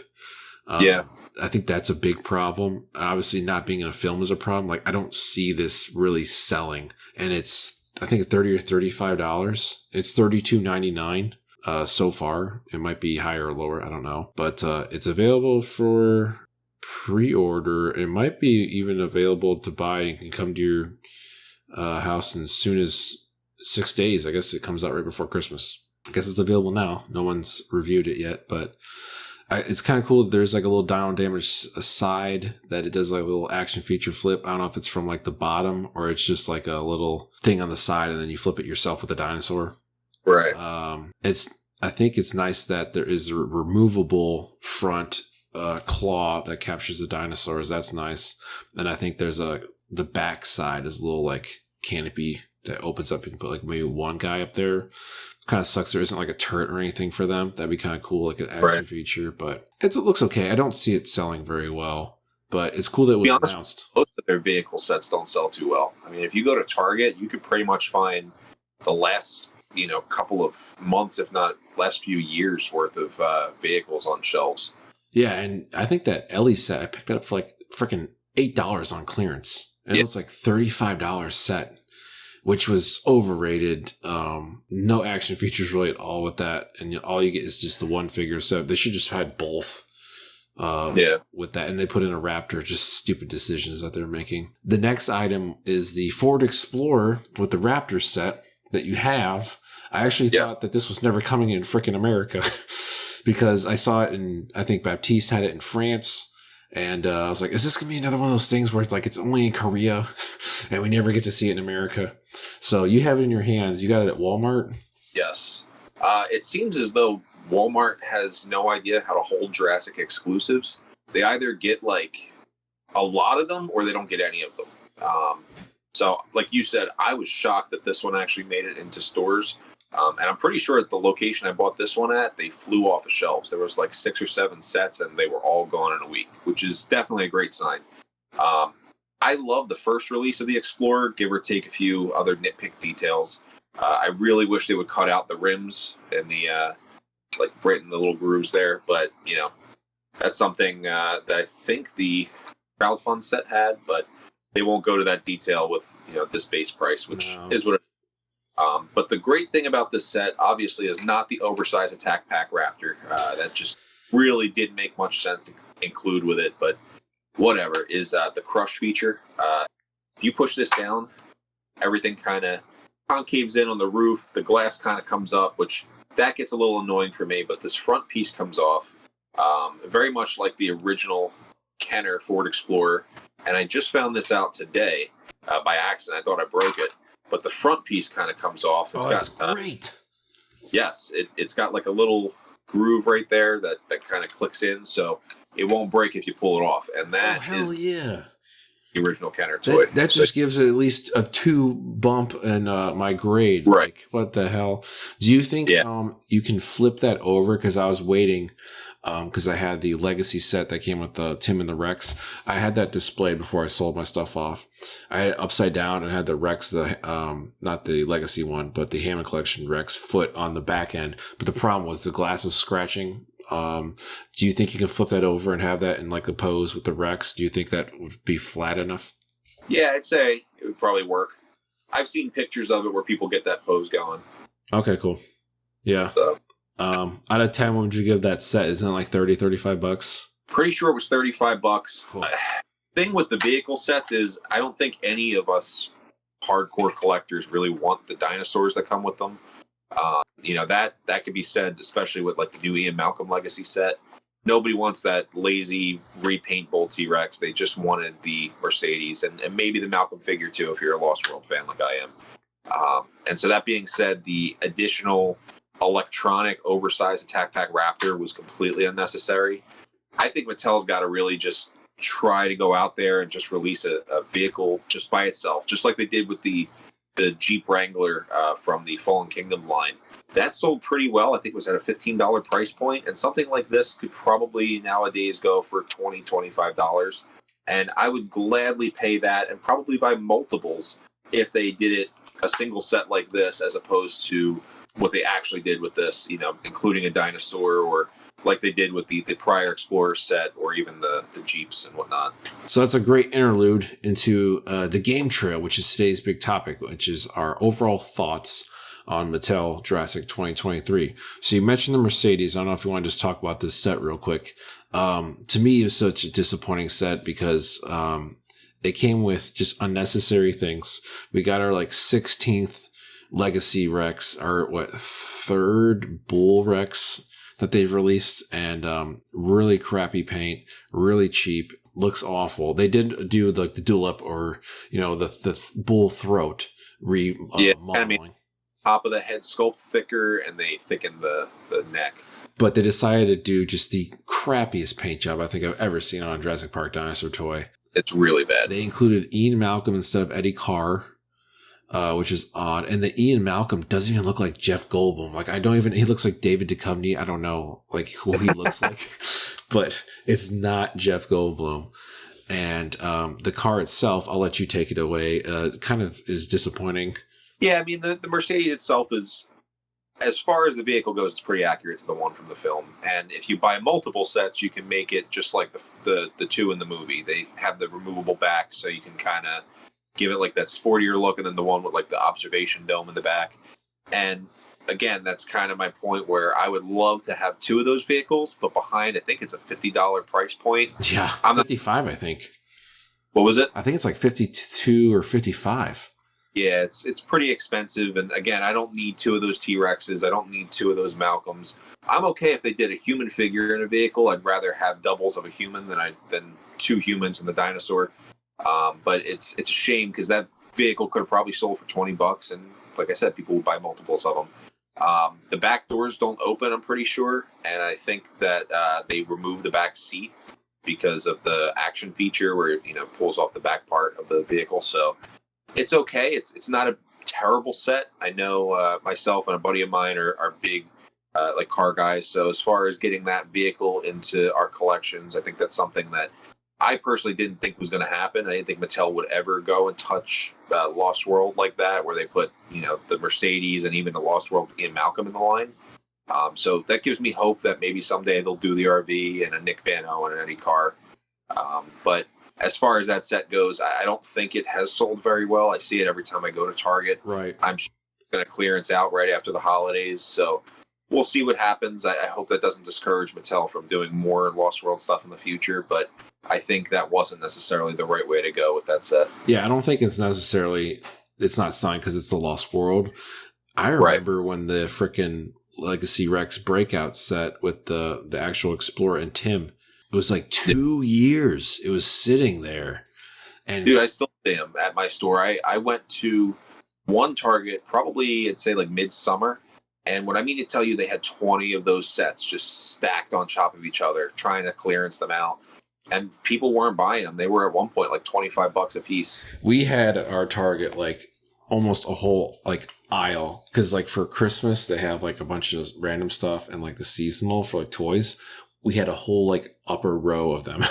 Yeah. I think that's a big problem. Obviously, not being in a film is a problem. Like, I don't see this really selling, and it's, I think, $30 or $35. It's $32.99 so far. It might be higher or lower, I don't know, but it's available for pre-order. It might be even available to buy. You can come to your house in as soon as 6 days. I guess it comes out right before Christmas. I guess it's available now. No one's reviewed it yet, but it's kind of cool that there's like a little dino damage side that it does like a little action feature flip. I don't know if it's from like the bottom or it's just like a little thing on the side and then you flip it yourself with the dinosaur. Right. I think it's nice that there is a removable front claw that captures the dinosaurs. That's nice. And I think there's the back side is a little like canopy that opens up. You can put like maybe one guy up there. Kind of sucks there isn't like a turret or anything for them. That'd be kind of cool, like an action feature, but it looks okay. I don't see it selling very well, but it's cool that it was announced. Most of their vehicle sets don't sell too well. I mean, if you go to Target, you could pretty much find the last couple of months, if not last few years worth of vehicles on shelves. Yeah, and I think that Ellie set, I picked that up for like freaking $8 on clearance, and it was like $35 set, which was overrated. No action features really at all with that, and all you get is just the one figure. So they should just had both. With that, and they put in a Raptor. Just stupid decisions that they're making. The next item is the Ford Explorer with the Raptor set that you have. I actually thought that this was never coming in freaking America because I saw it in, I think Baptiste had it in France. And I was like, is this going to be another one of those things where it's like it's only in Korea and we never get to see it in America? So you have it in your hands. You got it at Walmart? Yes. It seems as though Walmart has no idea how to hold Jurassic exclusives. They either get like a lot of them or they don't get any of them. So like you said, I was shocked that this one actually made it into stores. And I'm pretty sure at the location I bought this one at, they flew off the shelves. There was like 6 or 7 sets and they were all gone in a week, which is definitely a great sign. I love the first release of the Explorer, give or take a few other nitpick details. I really wish they would cut out the rims and the the little grooves there. But, that's something that I think the crowdfund set had, but they won't go to that detail with, this base price, which is what it is. But the great thing about this set, obviously, is not the oversized Attack Pack Raptor. That just really didn't make much sense to include with it. But whatever, is the crush feature. If you push this down, everything kind of concaves in on the roof. The glass kind of comes up, which that gets a little annoying for me, but this front piece comes off very much like the original Kenner Ford Explorer. And I just found this out today by accident. I thought I broke it, but the front piece kind of comes off. That's great. Yes, it's got like a little groove right there that kind of clicks in, so it won't break if you pull it off. And that is the original Kenner toy. That just gives it at least a 2 bump in my grade. Right. Like, what the hell? Do you think you can flip that over? Because I was waiting, because I had the Legacy set that came with the Tim and the Rex. I had that displayed before I sold my stuff off. I had it upside down and had the Rex, not the Legacy one, but the Hammond Collection Rex foot on the back end. But the problem was the glass was scratching. Do you think you can flip that over and have that in like the pose with the Rex? Do you think that would be flat enough? Yeah, I'd say it would probably work. I've seen pictures of it where people get that pose going. Okay, cool. Yeah. So, out of 10, what would you give that set? Isn't it like $35? Pretty sure it was $35. Cool. Thing with the vehicle sets is I don't think any of us hardcore collectors really want the dinosaurs that come with them. That could be said, especially with like the new Ian Malcolm Legacy set. Nobody wants that lazy repaintable T-Rex. They just wanted the Mercedes and maybe the Malcolm figure too, if you're a Lost World fan like I am. And so that being said, the additional electronic oversized Attack Pack Raptor was completely unnecessary. I think Mattel's got to really just try to go out there and just release a vehicle just by itself, just like they did with the Jeep Wrangler from the Fallen Kingdom line. That sold pretty well. I think it was at a $15 price point, and something like this could probably nowadays go for $20, $25. And I would gladly pay that and probably buy multiples if they did it a single set like this, as opposed to what they actually did with this, including a dinosaur, or like they did with the prior Explorer set, or even the Jeeps and whatnot. So that's a great interlude into the game trail, which is today's big topic, which is our overall thoughts on Mattel Jurassic 2023. So you mentioned the Mercedes. I don't know if you want to just talk about this set real quick. To me, it was such a disappointing set because it came with just unnecessary things. We got our like 16th Legacy Rex, or third Bull Rex that they've released, and really crappy paint, really cheap, looks awful. They did do like the dual up, or the bull throat remodeling. Top of the head sculpt thicker, and they thickened the neck. But they decided to do just the crappiest paint job I think I've ever seen on a Jurassic Park dinosaur toy. It's really bad. They included Ian Malcolm instead of Eddie Carr, which is odd. And the Ian Malcolm doesn't even look like Jeff Goldblum. He looks like David Duchovny. I don't know who he looks like, but it's not Jeff Goldblum. And the car itself, I'll let you take it away, kind of is disappointing. Yeah, I mean, the Mercedes itself is, as far as the vehicle goes, it's pretty accurate to the one from the film. And if you buy multiple sets, you can make it just like the two in the movie. They have the removable back, so you can kind of give it like that sportier look, and then the one with like the observation dome in the back. And again, that's kind of my point, where I would love to have two of those vehicles, but behind, I think it's a $50 price point. Yeah, 55, I think. What was it? I think it's like 52 or 55. Yeah, it's pretty expensive. And again, I don't need two of those T-Rexes. I don't need two of those Malcolms. I'm okay if they did a human figure in a vehicle. I'd rather have doubles of a human than two humans and the dinosaur. But it's a shame, because that vehicle could have probably sold for $20. And like I said, people would buy multiples of them. The back doors don't open, I'm pretty sure. And I think that they removed the back seat because of the action feature where it pulls off the back part of the vehicle. So it's okay. It's not a terrible set. I know myself and a buddy of mine are big like car guys. So as far as getting that vehicle into our collections, I think that's something that I personally didn't think was going to happen. I didn't think Mattel would ever go and touch Lost World like that, where they put the Mercedes and even the Lost World Ian Malcolm in the line. So that gives me hope that maybe someday they'll do the RV and a Nick Van O and an Eddie Carr. But as far as that set goes, I don't think it has sold very well. I see it every time I go to Target. Right. I'm sure it's going to clearance out right after the holidays. So we'll see what happens. I hope that doesn't discourage Mattel from doing more Lost World stuff in the future, but I think that wasn't necessarily the right way to go with that set. Yeah, I don't think it's not signed because it's the Lost World. I remember when the frickin' Legacy Rex breakout set with the actual Explorer and Tim, it was like 2 years. It was sitting there. And dude, I still see them at my store. I went to one Target, probably I'd say like midsummer. And when I mean to tell you, they had 20 of those sets just stacked on top of each other, trying to clearance them out. And people weren't buying them. They were at one point like $25 a piece. We had our Target like almost a whole like aisle because like for Christmas they have like a bunch of random stuff and like the seasonal for like toys. We had a whole like upper row of them.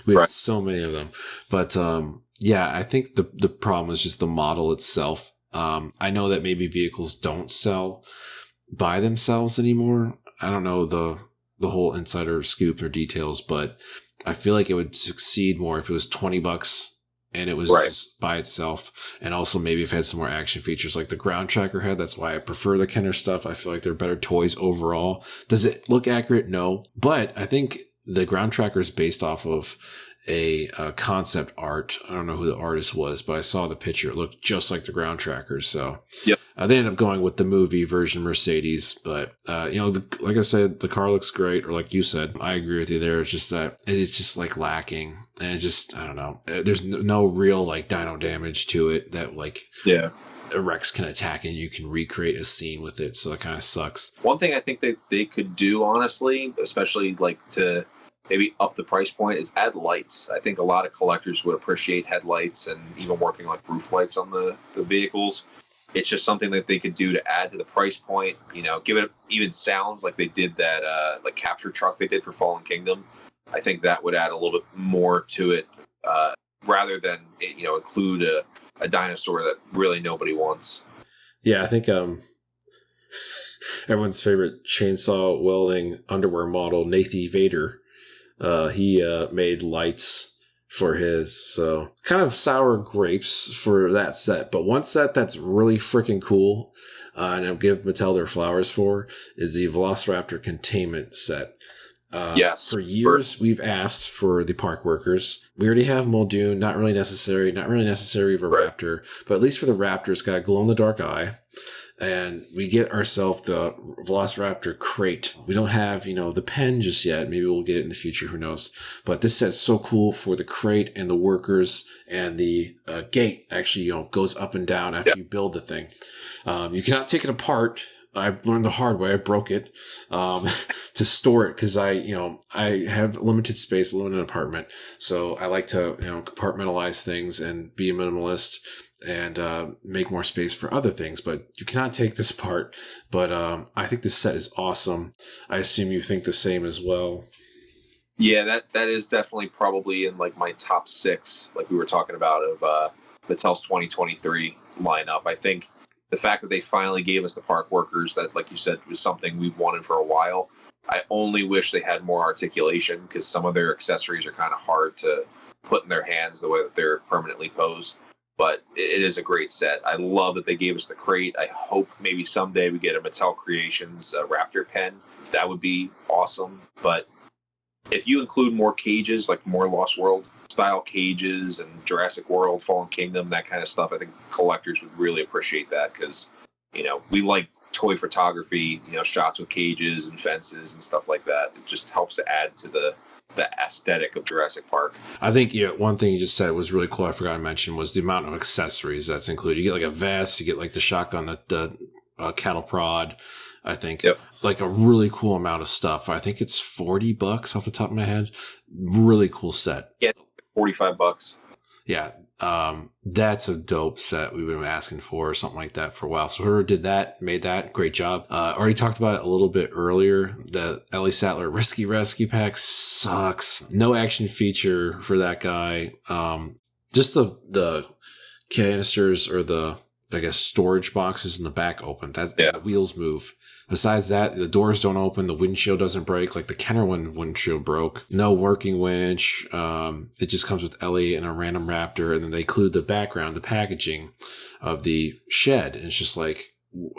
We had so many of them. But yeah, I think the problem is just the model itself. I know that maybe vehicles don't sell by themselves anymore. I don't know the whole insider scoop or details, but I feel like it would succeed more if it was $20 and it was just by itself. And also maybe if it had some more action features like the ground tracker had. That's why I prefer the Kenner stuff. I feel like they're better toys overall. Does it look accurate? No. But I think the ground tracker is based off of a concept art. I don't know who the artist was, but I saw the picture. It looked just like the ground tracker. So yep. They ended up going with the movie version Mercedes. But, like I said, the car looks great. Or like you said, I agree with you there. It's just that it's just like lacking. And just, I don't know. There's no real like dyno damage to it that like a Rex can attack and you can recreate a scene with it. So it kind of sucks. One thing I think that they could do, honestly, especially like to maybe up the price point, is add lights. I think a lot of collectors would appreciate headlights and even working like roof lights on the vehicles. It's just something that they could do to add to the price point. Give it even sounds like they did that like capture truck they did for Fallen Kingdom. I think that would add a little bit more to it rather than include a dinosaur that really nobody wants. Yeah, I think everyone's favorite chainsaw welding underwear model, Nathan Vader. He made lights for his, so kind of sour grapes for that set. But one set that's really freaking cool, and I'll give Mattel their flowers for, is the Velociraptor containment set. Yes. For years, we've asked for the park workers. We already have Muldoon, not really necessary for Raptor, but at least for the Raptor, it's got a glow-in-the-dark eye. And we get ourselves the Velociraptor crate. We don't have, the pen just yet. Maybe we'll get it in the future. Who knows? But this set's so cool for the crate and the workers, and the gate actually, goes up and down after you build the thing. You cannot take it apart. I've learned the hard way. I broke it to store it because I have limited space, limited apartment. So I like to, compartmentalize things and be a minimalist and make more space for other things. But you cannot take this apart. But I think this set is awesome. I assume you think the same as well. Yeah, that is definitely probably in like my top 6, like we were talking about, of Mattel's 2023 lineup. I think the fact that they finally gave us the park workers, that, like you said, was something we've wanted for a while. I only wish they had more articulation because some of their accessories are kind of hard to put in their hands the way that they're permanently posed. But it is a great set. I love that they gave us the crate. I hope maybe someday we get a Mattel Creations Raptor pen. That would be awesome. But if you include more cages, like more Lost World style cages and Jurassic World, Fallen Kingdom, that kind of stuff, I think collectors would really appreciate that because, we like toy photography, shots with cages and fences and stuff like that. It just helps to add to the aesthetic of Jurassic Park. I think one thing you just said was really cool. I forgot to mention was the amount of accessories that's included. You get like a vest, you get like the shotgun, the cattle prod. I think like a really cool amount of stuff. I think it's $40 off the top of my head. Really cool set. Yeah, $45. Yeah. That's a dope set we've been asking for or something like that for a while. So whoever did that, made that, great job. Already talked about it a little bit earlier. The Ellie Sattler Risky Rescue Pack sucks. No action feature for that guy. Just the canisters or the, I guess, storage boxes in the back open. The wheels move. Besides that, the doors don't open, the windshield doesn't break. Like the Kenner windshield broke. No working winch. It just comes with Ellie and a random Raptor, and then they include the background, the packaging of the shed. And it's just like,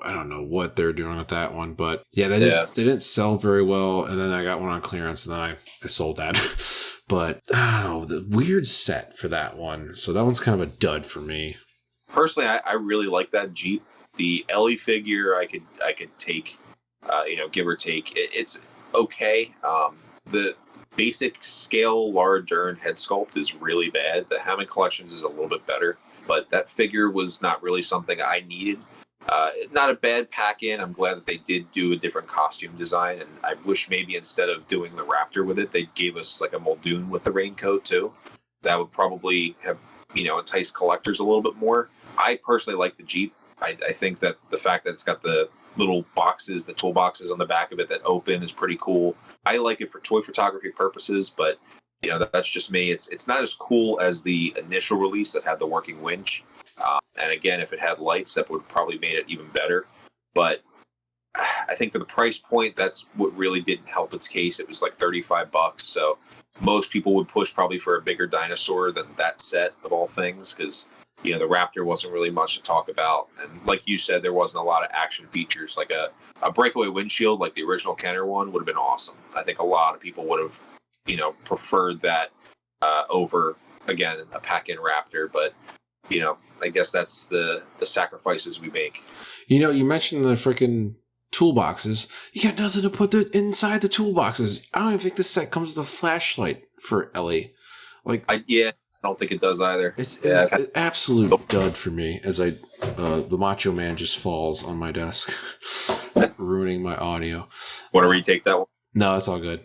I don't know what they're doing with that one, but yeah, they didn't sell very well. And then I got one on clearance, and then I sold that. But I don't know, the weird set for that one. So that one's kind of a dud for me. Personally, I really like that Jeep. The Ellie figure, I could take, give or take. It's okay. The basic scale Laura Dern head sculpt is really bad. The Hammond Collections is a little bit better, but that figure was not really something I needed. Not a bad pack-in. I'm glad that they did do a different costume design, and I wish maybe instead of doing the Raptor with it, they gave us like a Muldoon with the raincoat too. That would probably have, enticed collectors a little bit more. I personally like the Jeep. I think that the fact that it's got the little boxes, the toolboxes on the back of it that open is pretty cool. I like it for toy photography purposes, but that's just me. It's not as cool as the initial release that had the working winch. And again, if it had lights, that would probably made it even better. But I think for the price point, that's what really didn't help its case. It was like $35. So most people would push probably for a bigger dinosaur than that set of all things, because the Raptor wasn't really much to talk about. And like you said, there wasn't a lot of action features. Like a breakaway windshield, like the original Kenner one, would have been awesome. I think a lot of people would have, preferred that over, again, a pack-in Raptor. But, I guess that's the sacrifices we make. You mentioned the freaking toolboxes. You got nothing to put inside the toolboxes. I don't even think this set comes with a flashlight for Ellie. I don't think it does either. It's an absolute dud for me as the Macho Man just falls on my desk, ruining my audio. Want to retake that one? No, it's all good.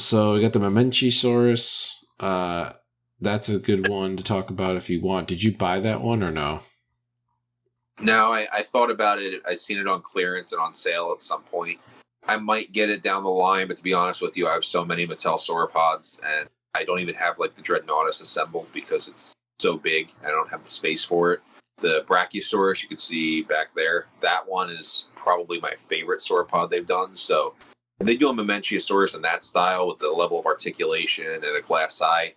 So we got the Mamenchisaurus. That's a good one to talk about if you want. Did you buy that one or no? No, I thought about it. I seen it on clearance and on sale at some point. I might get it down the line, but to be honest with you, I have so many Mattel sauropods, and I don't even have like the Dreadnoughtus assembled because it's so big. I don't have the space for it. The Brachiosaurus you can see back there, that one is probably my favorite sauropod they've done. So if they do a Mamenchisaurus in that style with the level of articulation and a glass eye,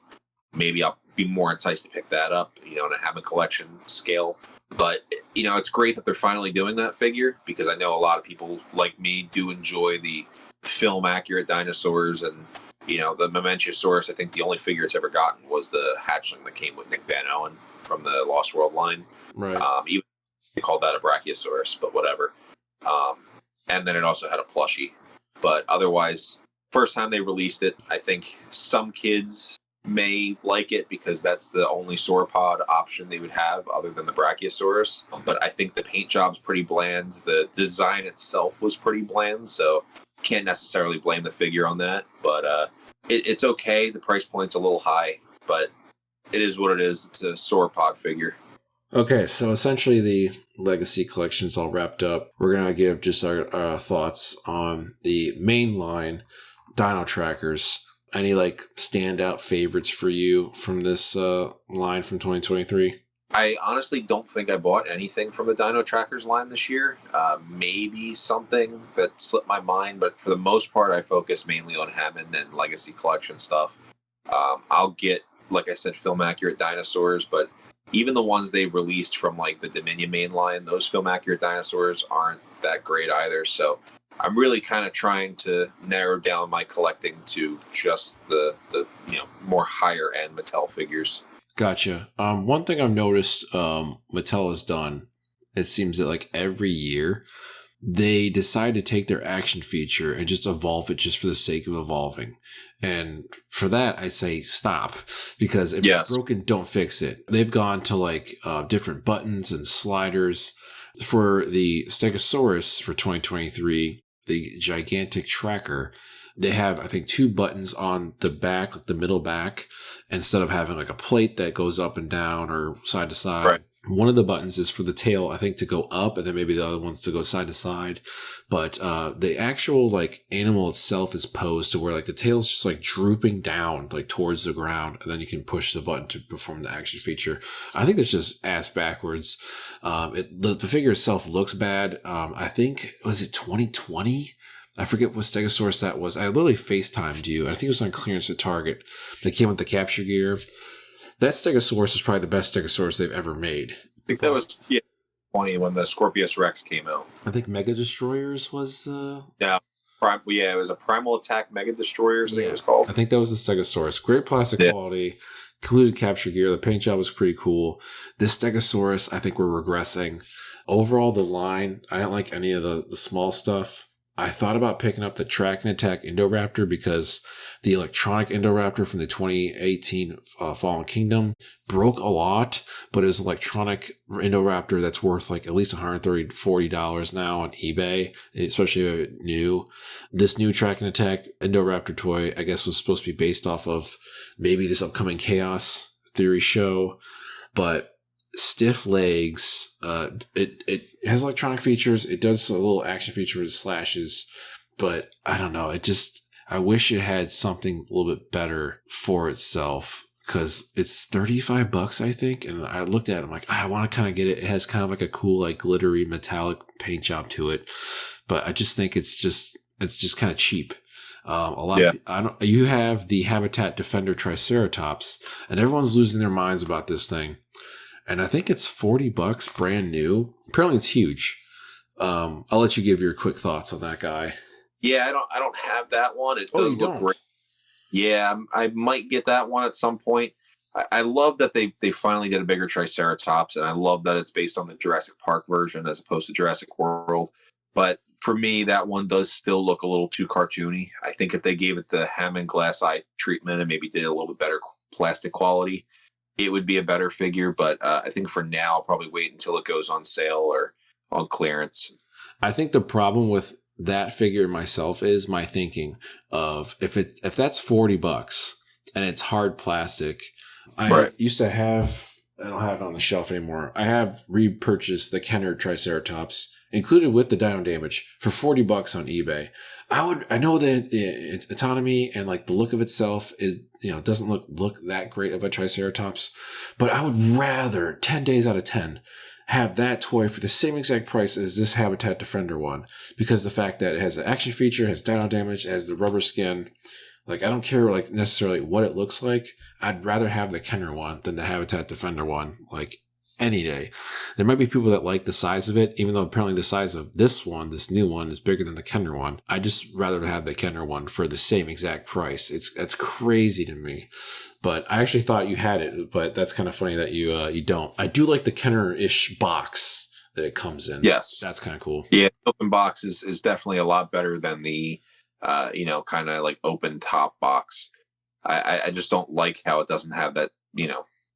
maybe I'll be more enticed to pick that up, in a Hammond collection scale. But, it's great that they're finally doing that figure, because I know a lot of people like me do enjoy the film accurate dinosaurs. And, the Mamenchisaurus, I think the only figure it's ever gotten was the hatchling that came with Nick Van Owen from the Lost World line. Right. Even they called that a Brachiosaurus, but whatever. And then it also had a plushie. But otherwise, first time they released it, I think some kids may like it because that's the only sauropod option they would have other than the Brachiosaurus. But I think the paint job's pretty bland. The design itself was pretty bland, so can't necessarily blame the figure on that. But it's okay. The price point's a little high, but it is what it is. It's a sauropod figure. Okay, so essentially the Legacy collection's all wrapped up. We're going to give just our thoughts on the main line Dino Trackers. Any standout favorites for you from this line from 2023? I honestly don't think I bought anything from the Dino Trackers line this year. Maybe something that slipped my mind, but for the most part, I focus mainly on Hammond and Legacy collection stuff. I'll get, like I said, film accurate dinosaurs, but even the ones they've released from the Dominion main line, those film accurate dinosaurs aren't that great either. So I'm really kind of trying to narrow down my collecting to just the more higher end Mattel figures. Gotcha. One thing I've noticed Mattel has done, it seems that every year they decide to take their action feature and just evolve it just for the sake of evolving. And for that, I say stop, because if it's broken, don't fix it. They've gone to different buttons and sliders. For the Stegosaurus for 2023, the gigantic tracker, they have, I think, 2 buttons on the back, the middle back, instead of having a plate that goes up and down or side to side. Right. One of the buttons is for the tail, I think, to go up, and then maybe the other one's to go side to side. But the actual animal itself is posed to where the tail's just drooping down towards the ground, and then you can push the button to perform the action feature. I think that's just ass backwards. The figure itself looks bad. I think, was it 2020? I forget what Stegosaurus that was. I literally FaceTimed you. I think it was on clearance at Target. They came with the capture gear. That Stegosaurus is probably the best Stegosaurus they've ever made. I think that was, 20 when the Scorpius Rex came out. I think Mega Destroyers was Yeah, it was a Primal Attack Mega Destroyers. I think it was called. I think that was the Stegosaurus. Great plastic quality, included capture gear. The paint job was pretty cool. This Stegosaurus, I think we're regressing. Overall, the line, I didn't like any of the small stuff. I thought about picking up the Track and Attack Indoraptor because the electronic Indoraptor from the 2018 Fallen Kingdom broke a lot, but it was electronic Indoraptor that's worth like at least $130, $40 now on eBay, especially new. This new Track and Attack Indoraptor toy, I guess, was supposed to be based off of maybe this upcoming Chaos Theory show, but stiff legs. It has electronic features. It does a little action feature with slashes, but I don't know. I wish it had something a little bit better for itself because it's $35, I think. And I looked at it, I'm like, I want to kind of get it. It has kind of like a cool, like glittery metallic paint job to it, but I just think it's just kind of cheap. You have the Habitat Defender Triceratops, and everyone's losing their minds about this thing. And I think it's $40 brand new. Apparently it's huge. I'll let you give your quick thoughts on that guy. Yeah, I don't have that one. It does look great. Yeah, I might get that one at some point. I love that they finally did a bigger Triceratops, and I love that it's based on the Jurassic Park version as opposed to Jurassic World. But for me, that one does still look a little too cartoony. I think if they gave it the Hammond glass eye treatment and maybe did a little bit better plastic quality, it would be a better figure. But I think for now, I'll probably wait until it goes on sale or on clearance. I think the problem with that figure myself is my thinking of if that's $40 and it's hard plastic. I used to have, I don't have it on the shelf anymore. I have repurchased the Kenner Triceratops included with the dino damage for $40 on eBay. I know that its autonomy and like the look of itself is, doesn't look that great of a Triceratops, but I would rather 10 days out of 10 have that toy for the same exact price as this Habitat Defender one, because the fact that it has an action feature, has dino damage, has the rubber skin. Like, I don't care like necessarily what it looks like. I'd rather have the Kenner one than the Habitat Defender one, like any day. There might be people that like the size of it, even though apparently the size of this new one, is bigger than the Kenner one. I'd just rather have the Kenner one for the same exact price. That's crazy to me. But I actually thought you had it, but that's kind of funny that you don't. I do like the Kenner-ish box that it comes in. Yes. That's kind of cool. Yeah, open box is definitely a lot better than the, kind of like open top box. I just don't like how it doesn't have that,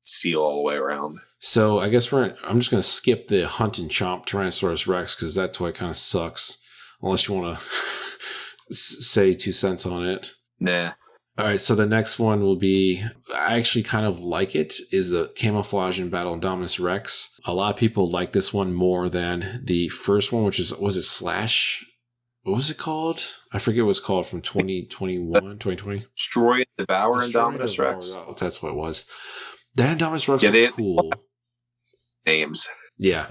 seal all the way around. So I guess I'm just going to skip the Hunt and Chomp Tyrannosaurus Rex because that toy kind of sucks. Unless you want to say 2 cents on it. Nah. All right, so the next one will be, I actually kind of like it, is the Camouflage and Battle Indominus Rex. A lot of people like this one more than the first one, which was it Slash? What was it called? I forget what it was called from 2021, 2020. Destroy and Devour Indominus Rex. That's what it was. That Indominus Rex was cool. Names. Yeah.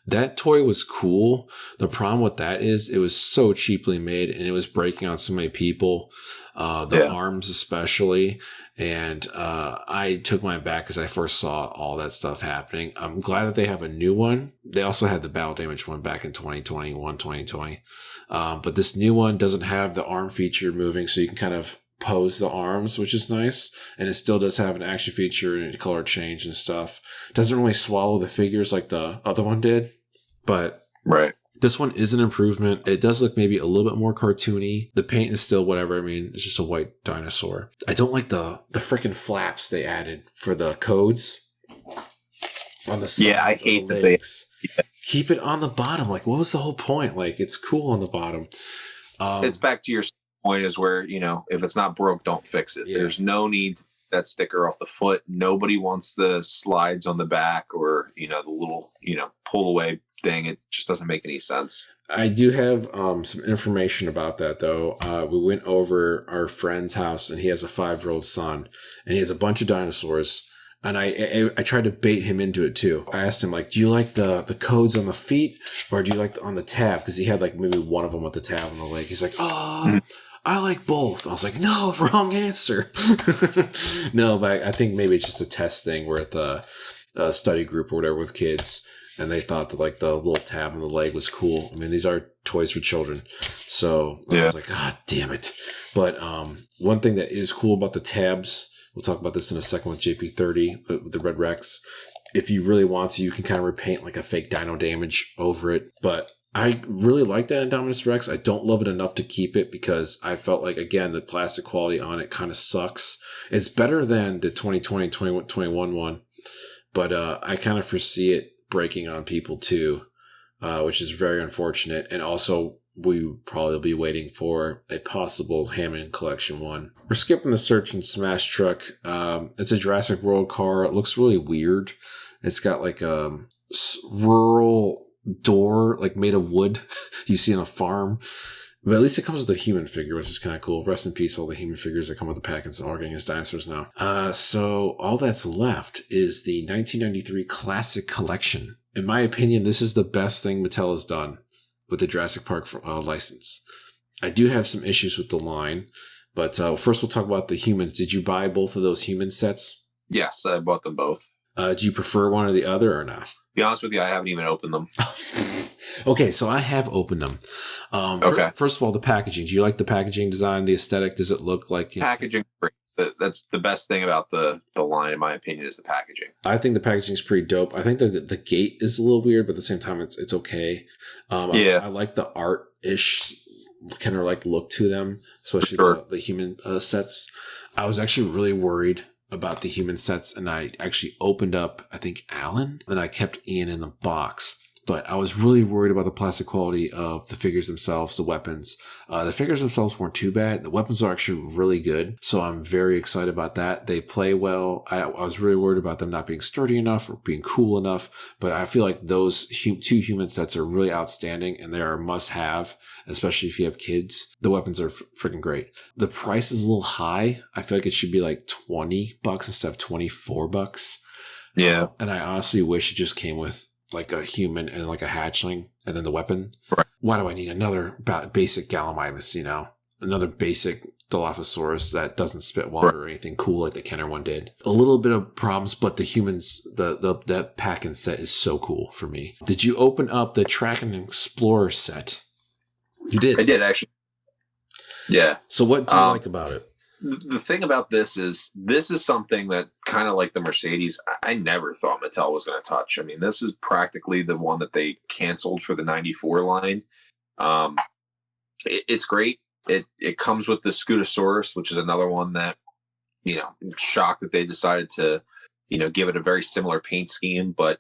That toy was cool. The problem with that is it was so cheaply made and it was breaking on so many people, arms especially. And I took mine back because I first saw all that stuff happening. I'm glad that they have a new one. They also had the battle damage one back in 2020. But this new one doesn't have the arm feature moving, so you can kind of pose the arms, which is nice. And it still does have an action feature and color change and stuff. Doesn't really swallow the figures like the other one did, but this one is an improvement. It does look maybe a little bit more cartoony. The paint is still whatever. I mean, it's just a white dinosaur. I don't like the freaking flaps they added for the codes on the sides. Yeah, I hate the legs. Keep it on the bottom. Like, what was the whole point? Like, it's cool on the bottom. It's back to your point is where, if it's not broke, don't fix it. Yeah. There's no need to take that sticker off the foot. Nobody wants the slides on the back or, the little, pull away thing. It just doesn't make any sense. I do have some information about that, though. We went over our friend's house, and he has a 5-year-old son, and he has a bunch of dinosaurs. And I tried to bait him into it, too. I asked him, like, do you like the codes on the feet, or do you like on the tab? Because he had, like, maybe one of them with the tab on the leg. He's like, I like both. I was like, no, wrong answer. No, but I think maybe it's just a test thing. We're at the study group or whatever with kids. and they thought that like the little tab on the leg was cool. I mean, these are toys for children. So I was like, God damn it. But one thing that is cool about the tabs, we'll talk about this in a second with JP30, with the Red Rex. If you really want to, you can kind of repaint like a fake dino damage over it. But I really like that Indominus Rex. I don't love it enough to keep it because I felt like, again, the plastic quality on it kind of sucks. It's better than the 2020, 2021 one, but I kind of foresee it breaking on people too, which is very unfortunate. And also, we probably will be waiting for a possible Hammond Collection one. We're skipping the Search and Smash truck. It's a Jurassic World car. It looks really weird. It's got like a rural door, like made of wood you see on a farm. But at least it comes with a human figure, which is kind of cool. Rest in peace, all the human figures that come with the pack, and all getting as dinosaurs now. So all that's left is the 1993 Classic Collection. In my opinion, this is the best thing Mattel has done with the Jurassic Park license. I do have some issues with the line, but first we'll talk about the humans. Did you buy both of those human sets? Yes, I bought them both. Do you prefer one or the other or not? To be honest with you, I haven't even opened them. Okay, so I have opened them. Okay. First of all, the packaging. Do you like the packaging design, the aesthetic? Does it look like... Packaging, that's the best thing about the line, in my opinion, is the packaging. I think the packaging is pretty dope. I think the gate is a little weird, but at the same time, it's okay. I like the art-ish kind of like look to them, especially the human sets. I was actually really worried about the human sets, and I actually opened up, I think, Alan, then I kept Ian in the box. But I was really worried about the plastic quality of the figures themselves, the weapons. The figures themselves weren't too bad. The weapons are actually really good. So I'm very excited about that. They play well. I was really worried about them not being sturdy enough or being cool enough. But I feel like those two human sets are really outstanding, and they are a must-have, especially if you have kids. The weapons are freaking great. The price is a little high. I feel like it should be like $20 instead of $24. Yeah. And I honestly wish it just came with like a human and like a hatchling and then the weapon. Right. Why do I need another basic Gallimimus, another basic Dilophosaurus that doesn't spit water or anything cool like the Kenner one did? A little bit of problems, but the humans, the pack and set is so cool for me. Did you open up the Track and Explorer set? You did. I did, actually. Yeah. So what do you like about it? The thing about this is something that kind of like the Mercedes, I never thought Mattel was going to touch. I mean, this is practically the one that they canceled for the 94 line. It's great. It comes with the Scutosaurus, which is another one that, I'm shocked that they decided to, give it a very similar paint scheme, but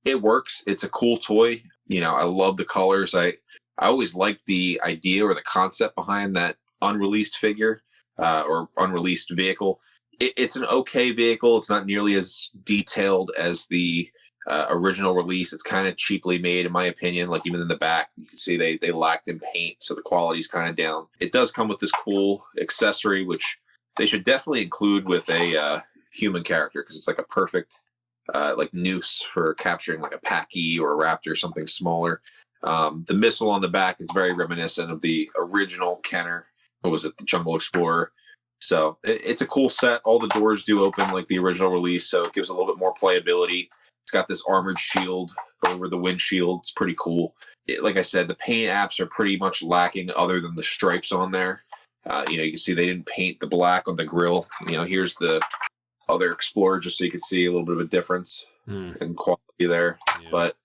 it works. It's a cool toy. I love the colors. I always liked the idea or the concept behind that unreleased figure. Or unreleased vehicle. It's an okay vehicle. It's not nearly as detailed as the original release. It's kind of cheaply made, in my opinion. Like even in the back, you can see they lacked in paint, so the quality's kind of down. It does come with this cool accessory, which they should definitely include with a human character, because it's like a perfect like noose for capturing like a Packy or a Raptor, something smaller. The missile on the back is very reminiscent of the original Kenner. What was it? The Jungle Explorer. So it's a cool set. All the doors do open like the original release, so it gives a little bit more playability. It's got this armored shield over the windshield. It's pretty cool. Like I said, the paint apps are pretty much lacking other than the stripes on there. You can see they didn't paint the black on the grill. Here's the other Explorer just so you can see a little bit of a difference in quality there. Yeah. But,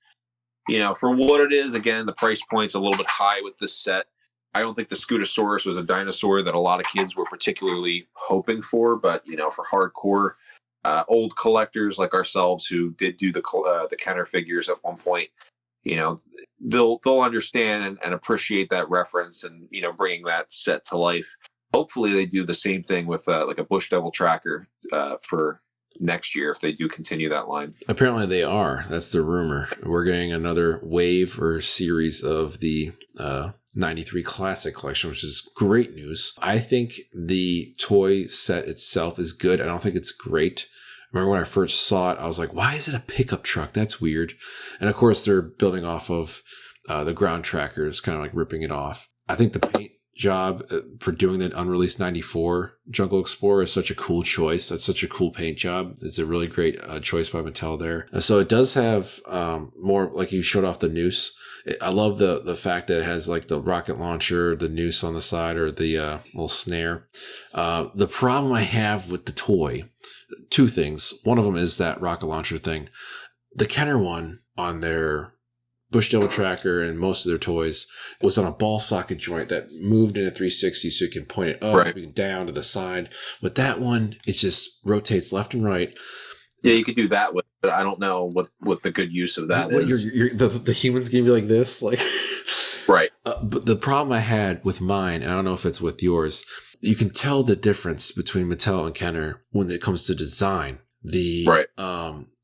for what it is, again, the price point's a little bit high with this set. I don't think the Scutosaurus was a dinosaur that a lot of kids were particularly hoping for, but for hardcore old collectors like ourselves who did do the Kenner figures at one point, they'll understand and appreciate that reference and bringing that set to life. Hopefully, they do the same thing with like a Bush Devil tracker for next year if they do continue that line. Apparently, they are. That's the rumor. We're getting another wave or series of the 93 Classic Collection, which is great news. I think the toy set itself is good. I don't think it's great. I remember when I first saw it, I was like, why is it a pickup truck? That's weird. And of course, they're building off of the ground trackers, kind of like ripping it off. I think the paint job for doing the unreleased 94 Jungle Explorer. Is such a cool choice. That's such a cool paint job. It's a really great choice by Mattel there. So it does have more, like you showed off the noose. I love the fact that it has like the rocket launcher, the noose on the side, or the little snare. The problem I have with the toy, two things. One of them is that rocket launcher thing. The Kenner one on their Bush Devil Tracker and most of their toys was on a ball socket joint that moved in a 360 so you can point it up, right, down to the side. With that one, it just rotates left and right. Yeah, you could do that with, but I don't know what the good use of that is. The humans gonna be like this, like right. But the problem I had with mine, and I don't know if it's with yours, you can tell the difference between Mattel and Kenner when it comes to design. The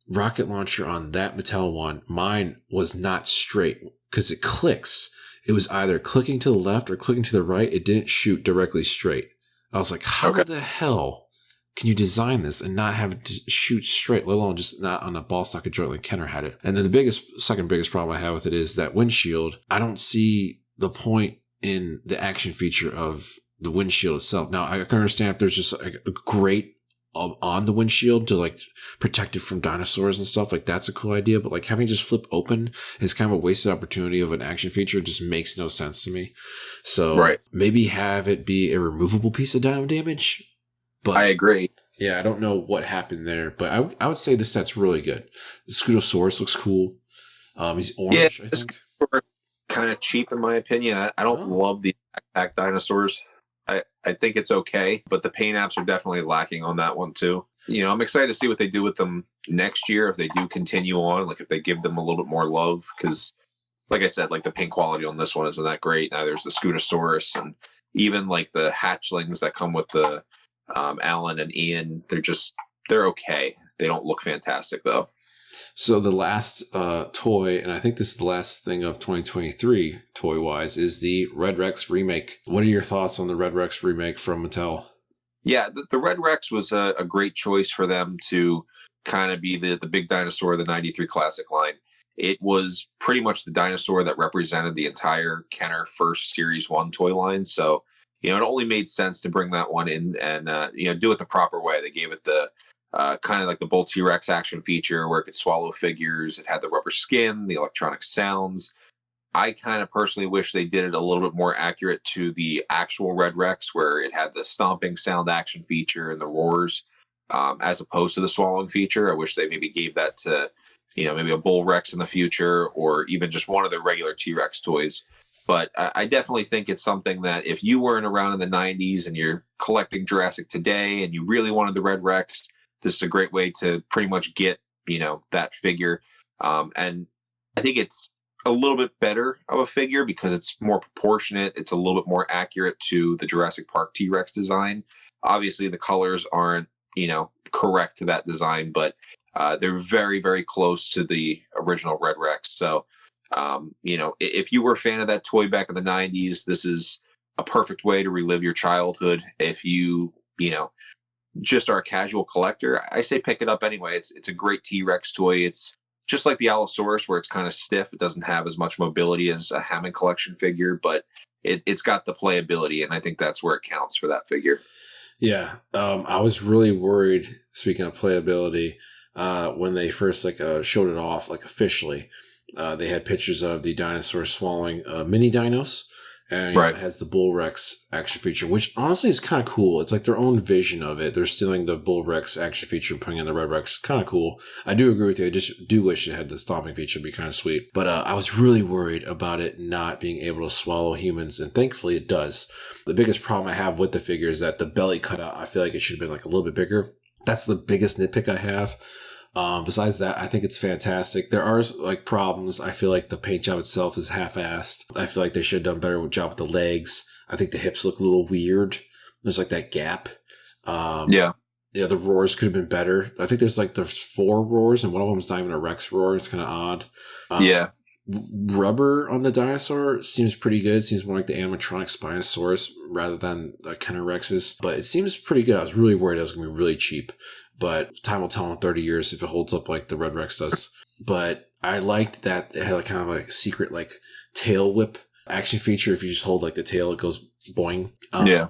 rocket launcher on that Mattel one, mine was not straight because it clicks. It was either clicking to the left or clicking to the right. It didn't shoot directly straight. I was like, how the hell can you design this and not have it shoot straight, let alone just not on a ball socket joint like Kenner had it? And then the second biggest problem I have with it is that windshield. I don't see the point in the action feature of the windshield itself. Now, I can understand if there's just like a great on the windshield to like protect it from dinosaurs and stuff, like that's a cool idea, but like having just flip open is kind of a wasted opportunity of an action feature. It just makes no sense to me. So maybe have it be a removable piece of dino damage. But I agree. Yeah, I don't know what happened there, but I would say the set's really good. The Scutosaurus looks cool. He's orange, I think. Kind of cheap in my opinion. I don't love the attack dinosaurs. I think it's okay, but the paint apps are definitely lacking on that one too. You know, I'm excited to see what they do with them next year if they do continue on, like if they give them a little bit more love, because like I said, like the paint quality on this one isn't that great. Now there's the Scutosaurus and even like the hatchlings that come with the Alan and Ian, they're okay. They don't look fantastic though. So the last toy, and I think this is the last thing of 2023 toy-wise, is the Red Rex remake. What are your thoughts on the Red Rex remake from Mattel? Yeah, the Red Rex was a great choice for them to kind of be the big dinosaur of the 93 Classic line. It was pretty much the dinosaur that represented the entire Kenner first Series 1 toy line. So, you know, it only made sense to bring that one in and, do it the proper way. They gave it the kind of like the Bull T-Rex action feature where it could swallow figures. It had the rubber skin, the electronic sounds. I kind of personally wish they did it a little bit more accurate to the actual Red Rex, where it had the stomping sound action feature and the roars, as opposed to the swallowing feature. I wish they maybe gave that to, maybe a Bull Rex in the future, or even just one of the regular T-Rex toys. But I definitely think it's something that if you weren't around in the 90s and you're collecting Jurassic today and you really wanted the Red Rex, this is a great way to pretty much get, that figure. And I think it's a little bit better of a figure because it's more proportionate. It's a little bit more accurate to the Jurassic Park T-Rex design. Obviously, the colors aren't, correct to that design, but they're very, very close to the original Red Rex. So, if you were a fan of that toy back in the 90s, this is a perfect way to relive your childhood. If you, just are a casual collector, I say pick it up anyway. It's a great T-Rex toy. It's just like the Allosaurus, where it's kind of stiff. It doesn't have as much mobility as a Hammond collection figure, but it's got the playability, and I think that's where it counts for that figure. Yeah, I was really worried, speaking of playability, when they first showed it off officially. They had pictures of the dinosaur swallowing mini dinos. And it has the Bull Rex action feature, which honestly is kind of cool. It's like their own vision of it. They're stealing the Bull Rex action feature and putting in the Red Rex. Kind of cool. I do agree with you. I just do wish it had the stomping feature. It'd be kind of sweet. But I was really worried about it not being able to swallow humans, and thankfully it does. The biggest problem I have with the figure is that the belly cutout, I feel like it should have been a little bit bigger. That's the biggest nitpick I have. Besides that, I think it's fantastic. There are problems. I feel like the paint job itself is half-assed. I feel like they should have done better job with the legs. I think the hips look a little weird. There's that gap. The roars could have been better. I think there's 4 roars, and one of them is not even a Rex roar. It's kind of odd. Rubber on the dinosaur seems pretty good. It seems more like the animatronic Spinosaurus rather than the Kenner Rexes. But it seems pretty good. I was really worried it was going to be really cheap. But time will tell in 30 years if it holds up like the Red Rex does. But I liked that it had kind of a secret tail whip action feature. If you just hold the tail, it goes boing. Yeah.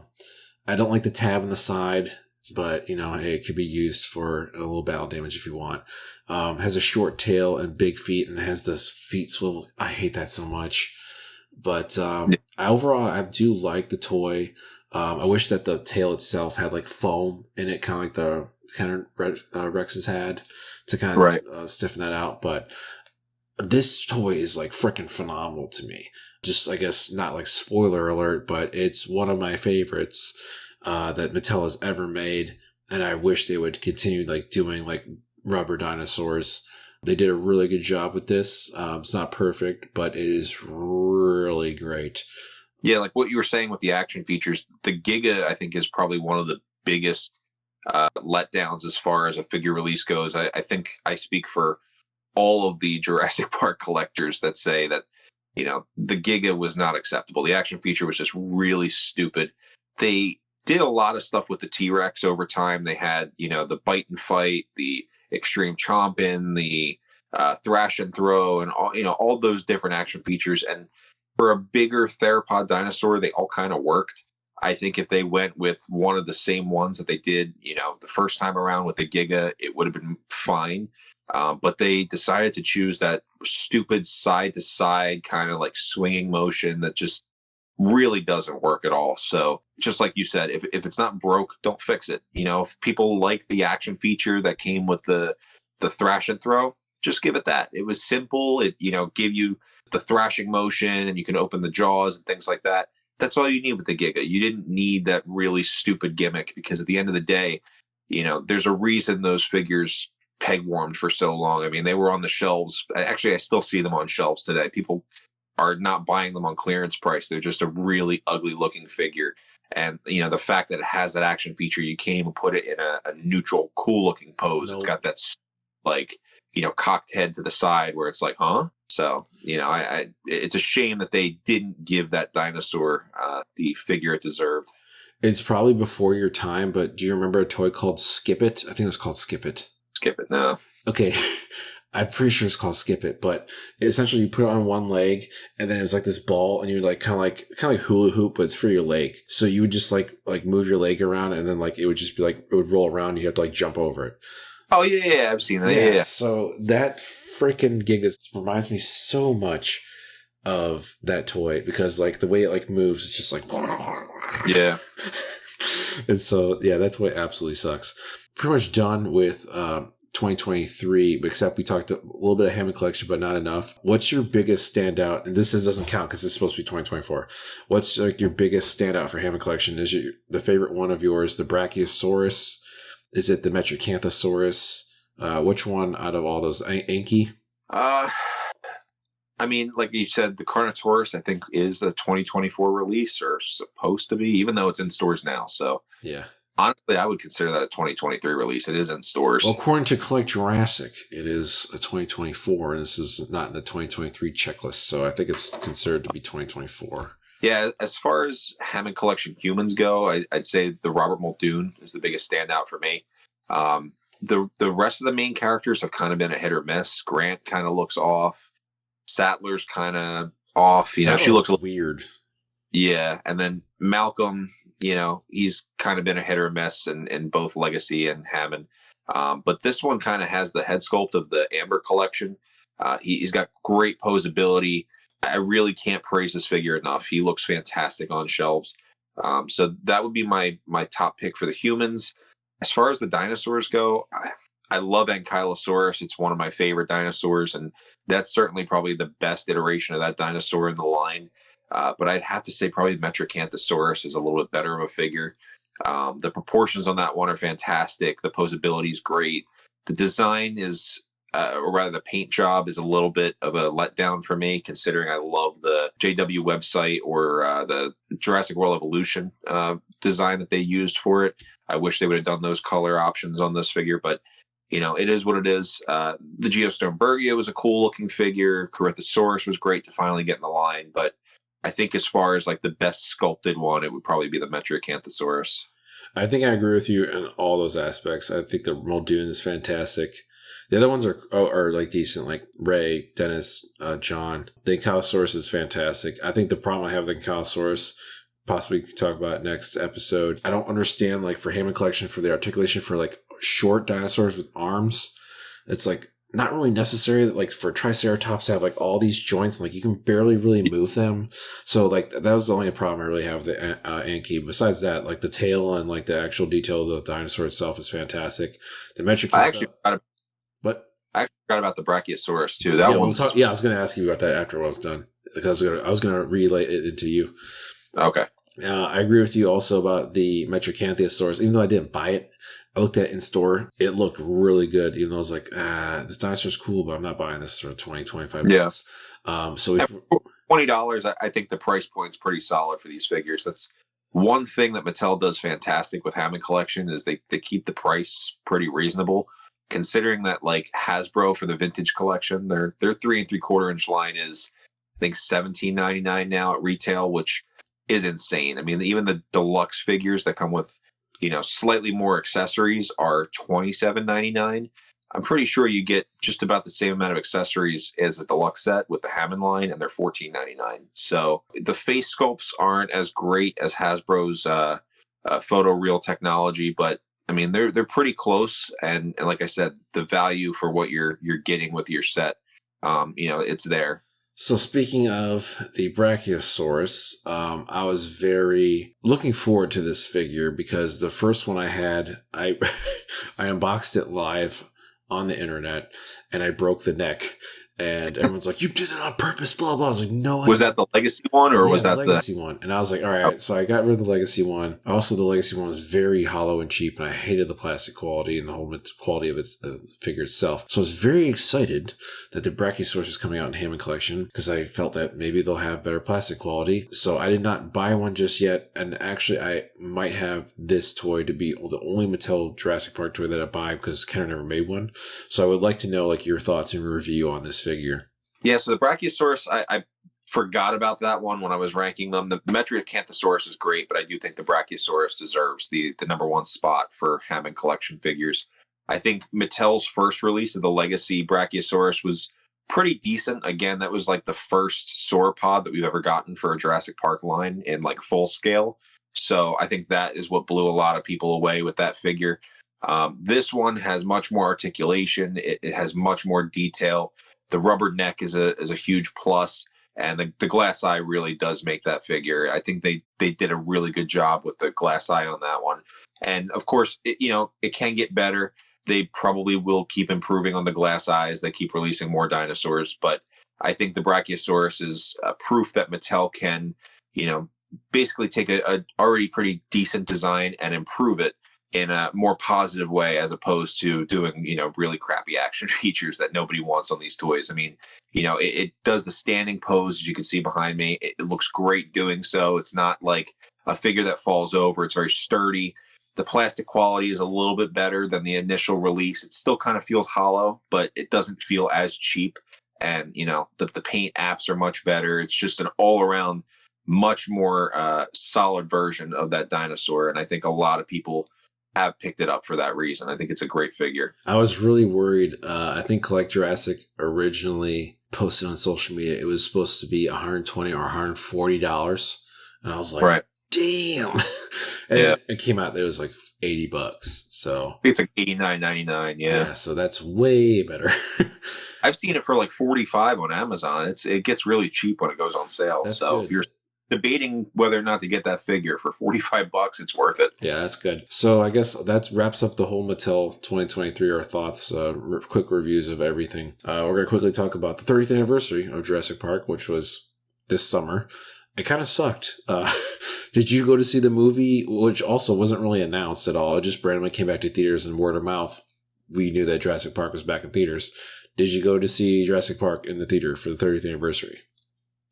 I don't like the tab on the side, but, hey, it could be used for a little battle damage if you want. Has a short tail and big feet, and it has this feet swivel. I hate that so much. But overall, I do like the toy. I wish that the tail itself had like foam in it, kind of like the Rex's had, to kind of stiffen that out. But this toy is like freaking phenomenal to me. Just, I guess, not like spoiler alert, but it's one of my favorites that Mattel has ever made. And I wish they would continue like doing like rubber dinosaurs. They did a really good job with this. It's not perfect, but it is really great. Yeah, like what you were saying with the action features, the Giga, I think, is probably one of the biggest letdowns as far as a figure release goes. I think I speak for all of the Jurassic Park collectors that say that, the Giga was not acceptable. The action feature was just really stupid. They did a lot of stuff with the T-Rex over time. They had, the bite and fight, the extreme chomping, the thrash and throw, and all those different action features. And for a bigger theropod dinosaur, they all kind of worked. I think if they went with one of the same ones that they did, the first time around with the Giga, it would have been fine. But they decided to choose that stupid side to side kind of like swinging motion that just really doesn't work at all. So just like you said, if it's not broke, don't fix it. If people like the action feature that came with the thrash and throw, just give it that. It was simple. It, gave you the thrashing motion and you can open the jaws and things like that. That's all you need with the Giga. You didn't need that really stupid gimmick, because at the end of the day, there's a reason those figures peg warmed for so long. I mean, they were on the shelves. Actually, I still see them on shelves today. People are not buying them on clearance price. They're just a really ugly looking figure. And, the fact that it has that action feature, you can't even put it in a neutral, cool looking pose. Nope. It's got that like, cocked head to the side where it's like, huh? So, it's a shame that they didn't give that dinosaur the figure it deserved. It's probably before your time, but do you remember a toy called Skip It? I think it was called Skip It. Skip It, no. Okay. I'm pretty sure it's called Skip It, but essentially you put it on one leg, and then it was like this ball, and you're like kind of like hula hoop, but it's for your leg. So you would just like move your leg around, and then like it would just be like it would roll around. And you have to like jump over it. Oh yeah, I've seen that. Yeah. So that freaking Giga reminds me so much of that toy, because like the way it like moves, it's just like yeah. And so that toy absolutely sucks. Pretty much done with 2023, except we talked a little bit of Hammond Collection, but not enough. What's your biggest standout? And this doesn't count because it's supposed to be 2024. What's like your biggest standout for Hammond Collection? Is the favorite one of yours the Brachiosaurus? Is it the Metriacanthosaurus? Which one out of all those? Anki? I mean, like you said, the Carnotaurus, I think, is a 2024 release, or supposed to be, even though it's in stores now. So, yeah. Honestly, I would consider that a 2023 release. It is in stores. Well, according to Collect Jurassic, it is a 2024, and this is not in the 2023 checklist, so I think it's considered to be 2024. Yeah, as far as Hammond Collection humans go, I'd say the Robert Muldoon is the biggest standout for me. The rest of the main characters have kind of been a hit or miss. Grant kind of looks off. Sattler's kind of off. She looks a little weird. Yeah, and then Malcolm, he's kind of been a hit or miss in both Legacy and Hammond. But this one kind of has the head sculpt of the Amber Collection. He's got great posability. I really can't praise this figure enough. He looks fantastic on shelves. So that would be my top pick for the humans. As far as the dinosaurs go, I love Ankylosaurus. It's one of my favorite dinosaurs, and that's certainly probably the best iteration of that dinosaur in the line. But I'd have to say probably Metriacanthosaurus is a little bit better of a figure. The proportions on that one are fantastic. The posability is great. The design is, or rather the paint job is a little bit of a letdown for me, considering I love the JW website or the Jurassic World Evolution design that they used for it. I wish they would have done those color options on this figure, but it is what it is. The Geostone Bergia was a cool looking figure. Corythosaurus was great to finally get in the line, but I think as far as like the best sculpted one, it would probably be the Metriacanthosaurus. I think I agree with you in all those aspects. I think the Muldoon is fantastic. The other ones are like decent, like Ray, Dennis, John. The Ankylosaurus is fantastic. I think the problem I have with the Ankylosaurus, possibly talk about next episode. I don't understand, like, for Hammond Collection, for the articulation for, like, short dinosaurs with arms. It's, like, not really necessary, like, for Triceratops to have, like, all these joints, and, like, you can barely really move them. So, like, that was the only problem I really have with the Anki. Besides that, like, the tail and, like, the actual detail of the dinosaur itself is fantastic. The metric. I actually forgot what? I actually forgot about the Brachiosaurus too. That one's I was going to ask you about that after I was done, because I was going to relay it into you. Okay. I agree with you also about the Metricanthiosaurus. Even though I didn't buy it, I looked at it in store. It looked really good. Even though I was like, this dinosaur's cool, but I'm not buying this for 20, 25 bucks. So $20, I think the price point's pretty solid for these figures. That's one thing that Mattel does fantastic with Hammond Collection is they keep the price pretty reasonable. Considering that, like, Hasbro for the vintage collection, their 3 3/4 inch line is, I think, $17.99 now at retail, which is insane. I mean, even the deluxe figures that come with, slightly more accessories are $27.99. I'm pretty sure you get just about the same amount of accessories as a deluxe set with the Hammond line, and they're $14.99. So the face sculpts aren't as great as Hasbro's photo real technology, but I mean, they're pretty close, and like I said, the value for what you're getting with your set, it's there. So speaking of the Brachiosaurus, I was very looking forward to this figure because the first one I had, I unboxed it live on the internet, and I broke the neck. And everyone's like, "You did it on purpose," blah blah. I was like, "No." Was that the legacy one, or was that the legacy one? And I was like, "All right." So I got rid of the legacy one. Also, the legacy one was very hollow and cheap, and I hated the plastic quality and the whole quality of its figure itself. So I was very excited that the Brachiosaurus was coming out in Hammond Collection because I felt that maybe they'll have better plastic quality. So I did not buy one just yet, and actually, I might have this toy to be the only Mattel Jurassic Park toy that I buy because Kenner never made one. So I would like to know, like, your thoughts and review on this figure. Yeah, so the Brachiosaurus, I forgot about that one when I was ranking them. The Metriacanthosaurus is great, but I do think the Brachiosaurus deserves the number one spot for Hammond Collection figures. I think Mattel's first release of the Legacy Brachiosaurus was pretty decent. Again, that was like the first sauropod that we've ever gotten for a Jurassic Park line in like full scale. So I think that is what blew a lot of people away with that figure. This one has much more articulation. It has much more detail. The rubber neck is a huge plus, and the glass eye really does make that figure. I think they did a really good job with the glass eye on that one. And of course, it can get better. They probably will keep improving on the glass eyes. They keep releasing more dinosaurs, but I think the Brachiosaurus is proof that Mattel can, basically take a already pretty decent design and improve it in a more positive way, as opposed to doing, really crappy action features that nobody wants on these toys. I mean, it does the standing pose, as you can see behind me. It looks great doing so. It's not like a figure that falls over. It's very sturdy. The plastic quality is a little bit better than the initial release. It still kind of feels hollow, but it doesn't feel as cheap. And, the paint apps are much better. It's just an all around much more solid version of that dinosaur. And I think a lot of people have picked it up for that reason. I think it's a great figure. I was really worried. I think Collect Jurassic originally posted on social media it was supposed to be $120 or $140, and I was like, right. Damn. And yeah, it came out that it was like $80. So I think it's like $89.99. Yeah, so that's way better. I've seen it for like $45 on Amazon. It gets really cheap when it goes on sale. That's so good. If you're debating whether or not to get that figure for $45, it's worth it. Yeah, that's good. So I guess that wraps up the whole Mattel 2023, our thoughts, quick reviews of everything. We're going to quickly talk about the 30th anniversary of Jurassic Park, which was this summer. It kind of sucked. Did you go to see the movie, which also wasn't really announced at all? It just randomly came back to theaters, and word of mouth, we knew that Jurassic Park was back in theaters. Did you go to see Jurassic Park in the theater for the 30th anniversary?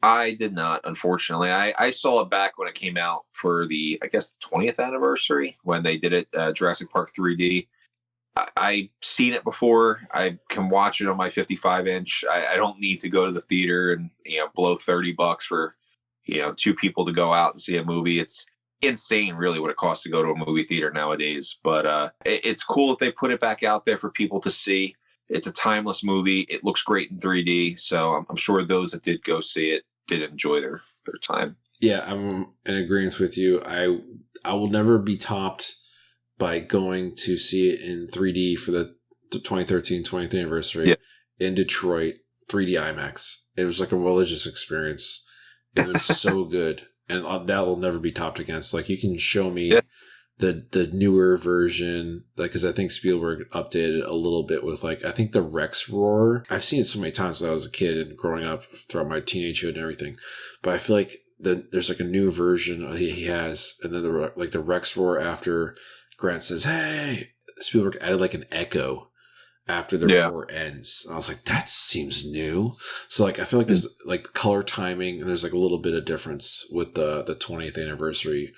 I did not, unfortunately. I saw it back when it came out for the 20th anniversary when they did it, Jurassic Park 3D. I've seen it before. I can watch it on my 55-inch. I don't need to go to the theater and blow $30 for two people to go out and see a movie. It's insane, really, what it costs to go to a movie theater nowadays. But it's cool that they put it back out there for people to see. It's a timeless movie. It looks great in 3D. So I'm sure those that did go see it did enjoy their time. Yeah, I'm in agreement with you. I will never be topped by going to see it in 3D for the 2013 20th anniversary in Detroit, 3D IMAX. It was like a religious experience. It was so good. And that will never be topped against. Like, you can show me the newer version, like, because I think Spielberg updated a little bit with, like, I think the Rex Roar. I've seen it so many times when I was a kid and growing up throughout my teenagehood and everything. But I feel like there's like a new version he has, and then the Rex Roar after Grant says, "Hey," Spielberg added like an echo after the roar ends. And I was like, that seems new. So like, I feel like there's like color timing, and there's like a little bit of difference with the 20th anniversary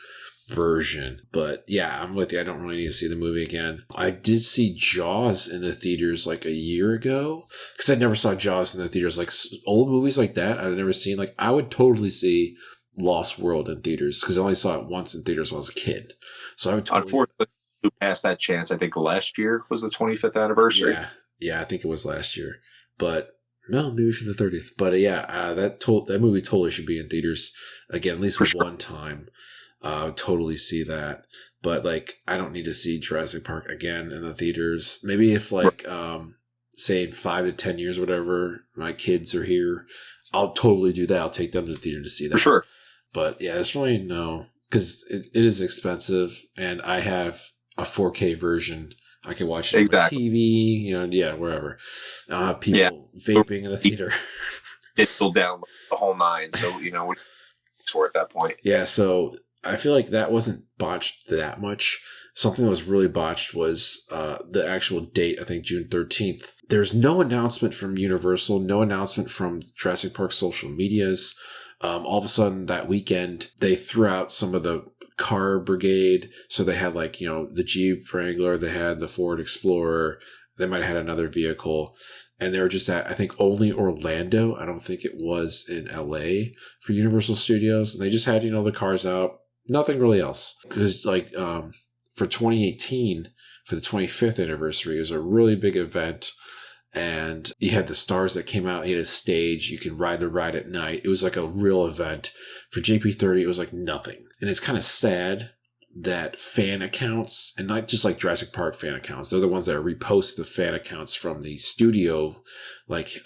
version. But yeah, I'm with you. I don't really need to see the movie again. I did see Jaws in the theaters like a year ago, because I never saw Jaws in the theaters. Like old movies like that I've never seen. Like, I would totally see Lost World in theaters, because I only saw it once in theaters when I was a kid. So I would totally... Unfortunately, we passed that chance. I think last year was the 25th anniversary. Yeah, I think it was last year. But no, maybe for the 30th. But that movie totally should be in theaters again, at least one time. I would totally see that. But like, I don't need to see Jurassic Park again in the theaters. Maybe if like, say in 5 to 10 years, whatever, my kids are here, I'll totally do that. I'll take them to the theater to see that. For sure. But yeah, it's really no, because it is expensive, and I have a 4K version. I can watch it on my TV, wherever. I don't have people vaping in the theater. It's still down the whole nine, so for at that point. Yeah, so I feel like that wasn't botched that much. Something that was really botched was the actual date, I think June 13th. There's no announcement from Universal, no announcement from Jurassic Park social medias. All of a sudden that weekend, they threw out some of the car brigade. So they had like, the Jeep Wrangler, they had the Ford Explorer, they might have had another vehicle. And they were just at, I think, only Orlando. I don't think it was in LA for Universal Studios. And they just had, the cars out. Nothing really else. Because like, for 2018, for the 25th anniversary, it was a really big event. And you had the stars that came out. You had a stage. You could ride the ride at night. It was like a real event. For JP30, it was like nothing. And it's kind of sad that fan accounts, and not just like Jurassic Park fan accounts, they're the ones that repost the fan accounts from the studio, like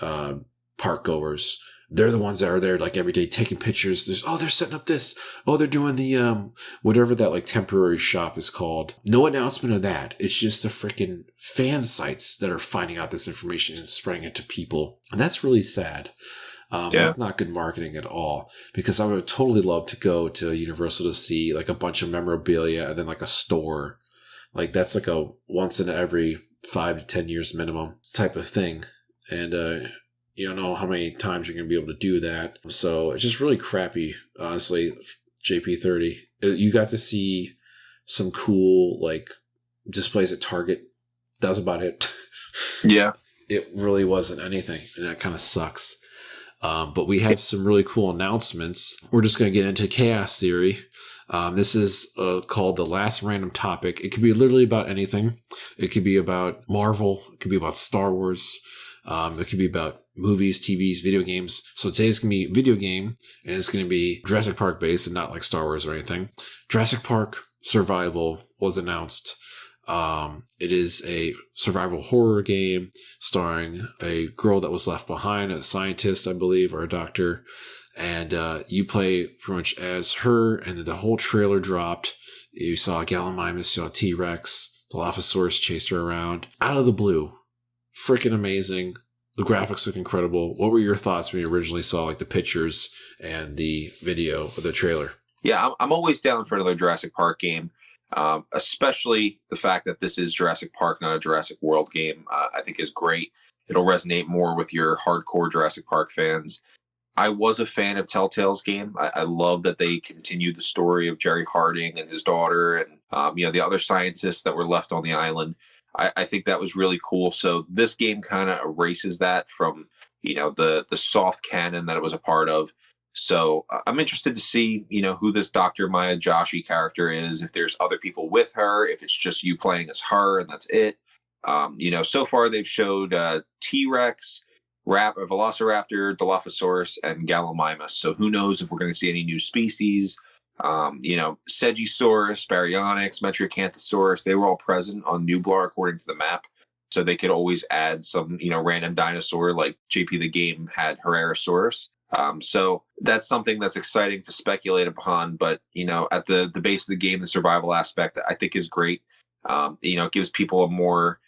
park goers. They're the ones that are there like every day taking pictures. They're setting up this. Oh, they're doing the whatever that like temporary shop is called. No announcement of that. It's just the freaking fan sites that are finding out this information and spreading it to people. And that's really sad. That's not good marketing at all, because I would totally love to go to Universal to see like a bunch of memorabilia and then like a store. Like that's like a once in every 5 to 10 years minimum type of thing. And, you don't know how many times you're going to be able to do that. So it's just really crappy, honestly, JP30. You got to see some cool, like, displays at Target. That was about it. Yeah. It really wasn't anything, and that kind of sucks. But we have some really cool announcements. We're just going to get into Chaos Theory. This is called The Last Random Topic. It could be literally about anything. It could be about Marvel. It could be about Star Wars. It could be about movies, TVs, video games. So today's going to be video game, and it's going to be Jurassic Park based and not like Star Wars or anything. Jurassic Park Survival was announced. It is a survival horror game starring a girl that was left behind, a scientist, I believe, or a doctor. And you play pretty much as her, and then the whole trailer dropped. You saw a Gallimimus, you saw a T-Rex, the Dilophosaurus chased her around. Out of the blue. Freaking amazing. The graphics look incredible. What were your thoughts when you originally saw like the pictures and the video of the trailer? Yeah, I'm always down for another Jurassic Park game, especially the fact that this is Jurassic Park, not a Jurassic World game. I think is great. It'll resonate more with your hardcore Jurassic Park fans. I was a fan of Telltale's game. I love that they continued the story of Jerry Harding and his daughter and the other scientists that were left on the island. I think that was really cool. So this game kind of erases that from, the soft canon that it was a part of. So I'm interested to see, who this Dr. Maya Joshi character is, if there's other people with her, if it's just you playing as her and that's it. So far they've showed T-Rex. Velociraptor, Dilophosaurus, and Gallimimus. So who knows if we're going to see any new species. Segisaurus, Baryonyx, Metriacanthosaurus, they were all present on Nublar according to the map. So they could always add some, random dinosaur like JP the Game had Herrerasaurus. So that's something that's exciting to speculate upon. But, at the base of the game, the survival aspect, I think is great. It gives people a more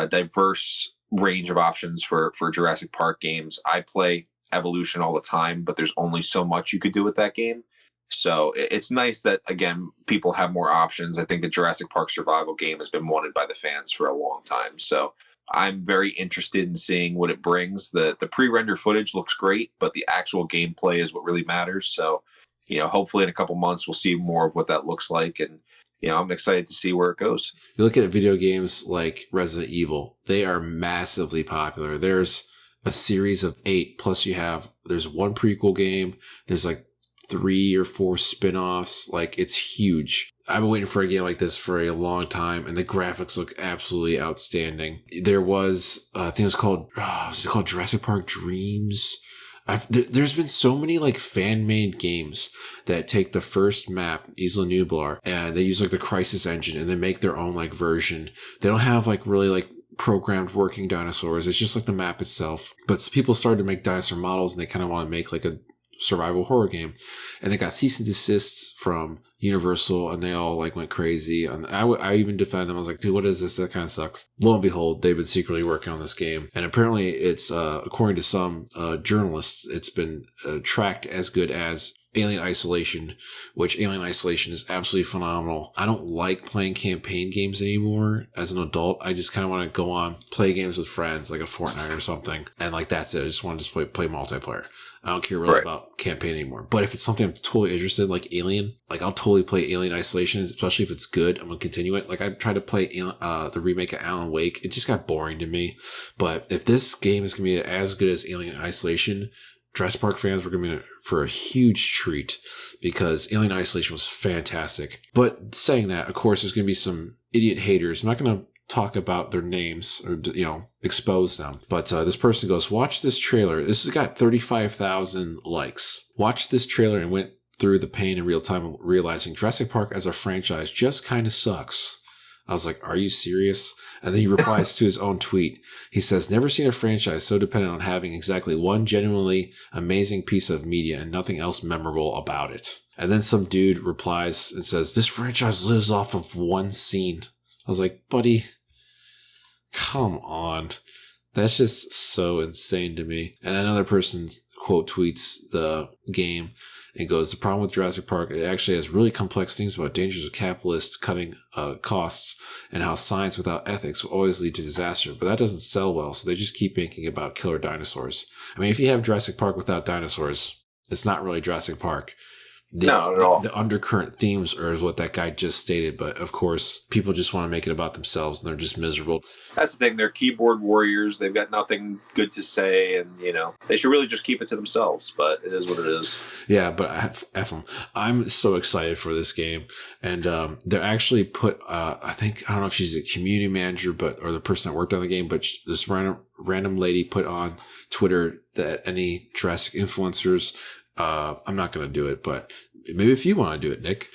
diverse range of options for Jurassic Park games. I play Evolution all the time, but there's only so much you could do with that game. So it's nice that, again, people have more options. I think the Jurassic Park survival game has been wanted by the fans for a long time. So I'm very interested in seeing what it brings. The pre-render footage looks great, but the actual gameplay is what really matters. So, hopefully in a couple months, we'll see more of what that looks like. And, I'm excited to see where it goes. You look at video games like Resident Evil, they are massively popular. There's a series of 8, plus there's one prequel game. There's like 3 or 4 spin-offs. Like, it's huge. I've been waiting for a game like this for a long time, and the graphics look absolutely outstanding. There was, I think it was called Jurassic Park Dreams. There's been so many like fan-made games that take the first map, Isla Nublar, and they use like the Crisis engine, and they make their own like version. They don't have like really like programmed working dinosaurs. It's just like the map itself. But people started to make dinosaur models, and they kind of want to make like a survival horror game, and they got cease and desist from Universal, and they all like went crazy. And I even defended them. I was like, dude, what is this? That kind of sucks. Lo and behold, they've been secretly working on this game, and apparently it's according to some journalists, it's been tracked as good as Alien Isolation, which Alien Isolation is absolutely phenomenal. I don't like playing campaign games anymore as an adult. I just kind of want to go on, play games with friends, like a Fortnite or something, and like that's it. I just want to just play multiplayer. I don't care really about campaign anymore. But if it's something I'm totally interested in, like Alien, like I'll totally play Alien Isolation, especially if it's good. I'm going to continue it. Like I tried to play the remake of Alan Wake. It just got boring to me. But if this game is going to be as good as Alien Isolation, Jurassic Park fans were going to be for a huge treat, because Alien Isolation was fantastic. But saying that, of course, there's going to be some idiot haters. I'm not going to talk about their names or, expose them. But this person goes, watch this trailer. This has got 35,000 likes. Watch this trailer and went through the pain in real time, realizing Jurassic Park as a franchise just kind of sucks. I was like, are you serious? And then he replies to his own tweet. He says, never seen a franchise so dependent on having exactly one genuinely amazing piece of media and nothing else memorable about it. And then some dude replies and says, this franchise lives off of one scene. I was like, buddy, come on. That's just so insane to me. And another person quote tweets the game and goes, the problem with Jurassic Park, it actually has really complex things about dangers of capitalists cutting costs and how science without ethics will always lead to disaster. But that doesn't sell well, so they just keep making about killer dinosaurs. I mean, if you have Jurassic Park without dinosaurs, it's not really Jurassic Park. No, at all. The undercurrent themes is what that guy just stated, but of course, people just want to make it about themselves, and they're just miserable. That's the thing. They're keyboard warriors. They've got nothing good to say, and, they should really just keep it to themselves, but it is what it is. Yeah, but F them. I'm so excited for this game, and they actually put, I don't know if she's a community manager, or the person that worked on the game, but this random lady put on Twitter that any Jurassic influencers, I'm not going to do it, but maybe if you want to do it, Nick,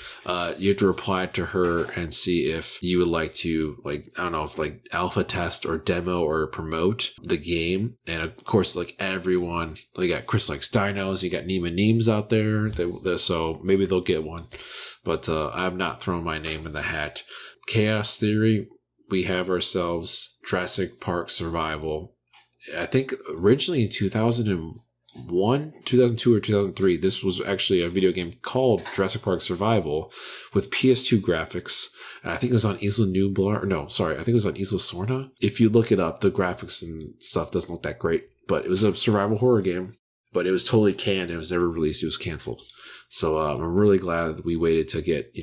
you have to reply to her and see if you would like to, if alpha test or demo or promote the game. And of course, everyone, you got Chris Likes Dinos, you got Nima Neems out there, so maybe they'll get one. But I'm not throwing my name in the hat. Chaos Theory, we have ourselves Jurassic Park Survival. I think originally in 2002 or 2003, this was actually a video game called Jurassic Park Survival with PS2 graphics. And I think it was on Isla Nublar. I think it was on Isla Sorna. If you look it up, the graphics and stuff doesn't look that great, but it was a survival horror game. But it was totally canned. It was never released. It was canceled. So I'm really glad that we waited to get,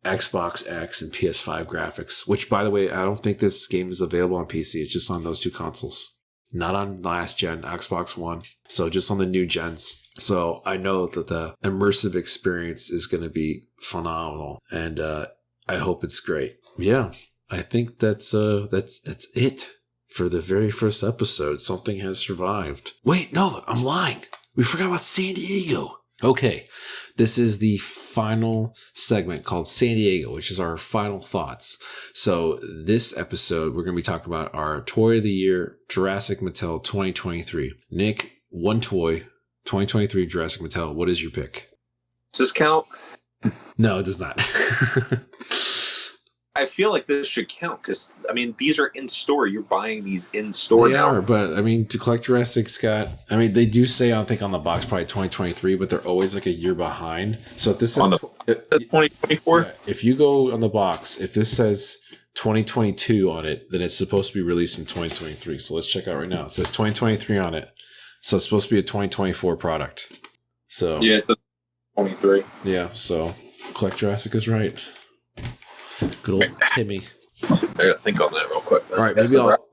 Xbox X and PS5 graphics, which, by the way, I don't think this game is available on PC. It's just on those two consoles. Not on last gen, Xbox One. So just on the new gens. So I know that the immersive experience is going to be phenomenal. And I hope it's great. Yeah, I think that's it for the very first episode, something has survived. Wait, no, I'm lying. We forgot about San Diego. Okay, this is the final segment called San Diego, which is our final thoughts. So this episode, we're going to be talking about our Toy of the Year, Jurassic Mattel 2023. Nick, one toy, 2023 Jurassic Mattel. What is your pick? Does this count? No, it does not. I feel like this should count because, I mean, these are in store. You're buying these in store They now. are, but I mean, to collect Jurassic, Scott, I mean, they do say, I think, on the box probably 2023, but they're always like a year behind. So if this says 2024? Yeah, if you go on the box, if this says 2022 on it, then it's supposed to be released in 2023. So let's check out right now. It says 2023 on it. So it's supposed to be a 2024 product. So yeah, it's 23. Yeah, so Collect Jurassic is right. Good old Timmy. I gotta think on that real quick. All right,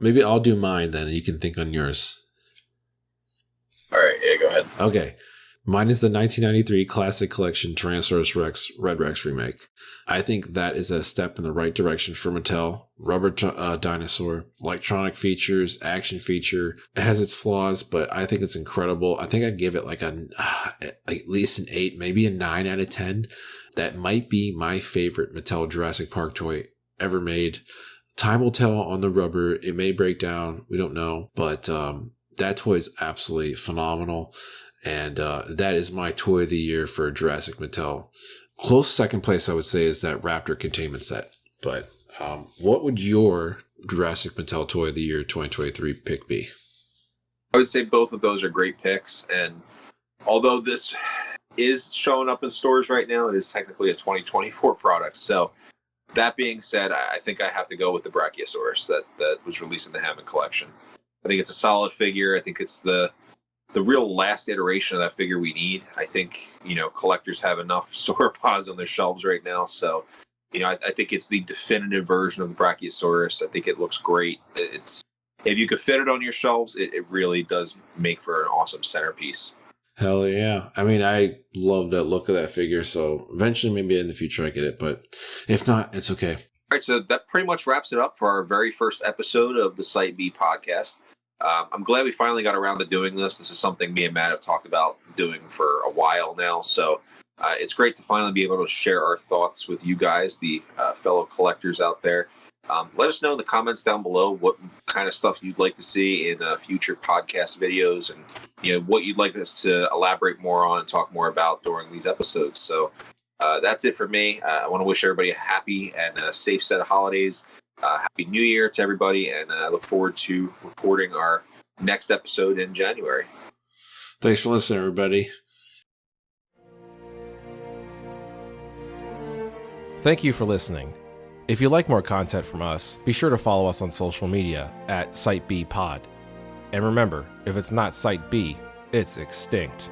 maybe I'll do mine then, and you can think on yours. All right, yeah, go ahead. Okay. Mine is the 1993 Classic Collection Tyrannosaurus Rex Red Rex remake. I think that is a step in the right direction for Mattel. Rubber dinosaur, electronic features, action feature. It has its flaws, but I think it's incredible. I think I'd give it like at least an 8, maybe a 9 out of 10. That might be my favorite Mattel Jurassic Park toy ever made. Time will tell on the rubber. It may break down. We don't know. But that toy is absolutely phenomenal. And that is my toy of the year for Jurassic Mattel. Close second place, I would say, is that Raptor containment set. But what would your Jurassic Mattel toy of the year 2023 pick be? I would say both of those are great picks. And although this is showing up in stores right now, it is technically a 2024 product. So that being said, I think I have to go with the Brachiosaurus that was released in the Hammond collection. I think it's a solid figure. I think it's the real last iteration of that figure we need. I think, collectors have enough sauropods on their shelves right now. So, I think it's the definitive version of the Brachiosaurus. I think it looks great. If you could fit it on your shelves, it really does make for an awesome centerpiece. Hell yeah. I mean, I love that look of that figure. So eventually, maybe in the future, I get it. But if not, it's okay. All right. So that pretty much wraps it up for our very first episode of the Site B podcast. I'm glad we finally got around to doing this. This is something me and Matt have talked about doing for a while now. So it's great to finally be able to share our thoughts with you guys, the fellow collectors out there. Let us know in the comments down below what kind of stuff you'd like to see in future podcast videos and what you'd like us to elaborate more on and talk more about during these episodes. So that's it for me. I want to wish everybody a happy and a safe set of holidays. Happy New Year to everybody, and I look forward to recording our next episode in January. Thanks for listening, everybody. Thank you for listening. If you like more content from us, be sure to follow us on social media at SiteBPod. And remember, if it's not Site B, it's extinct.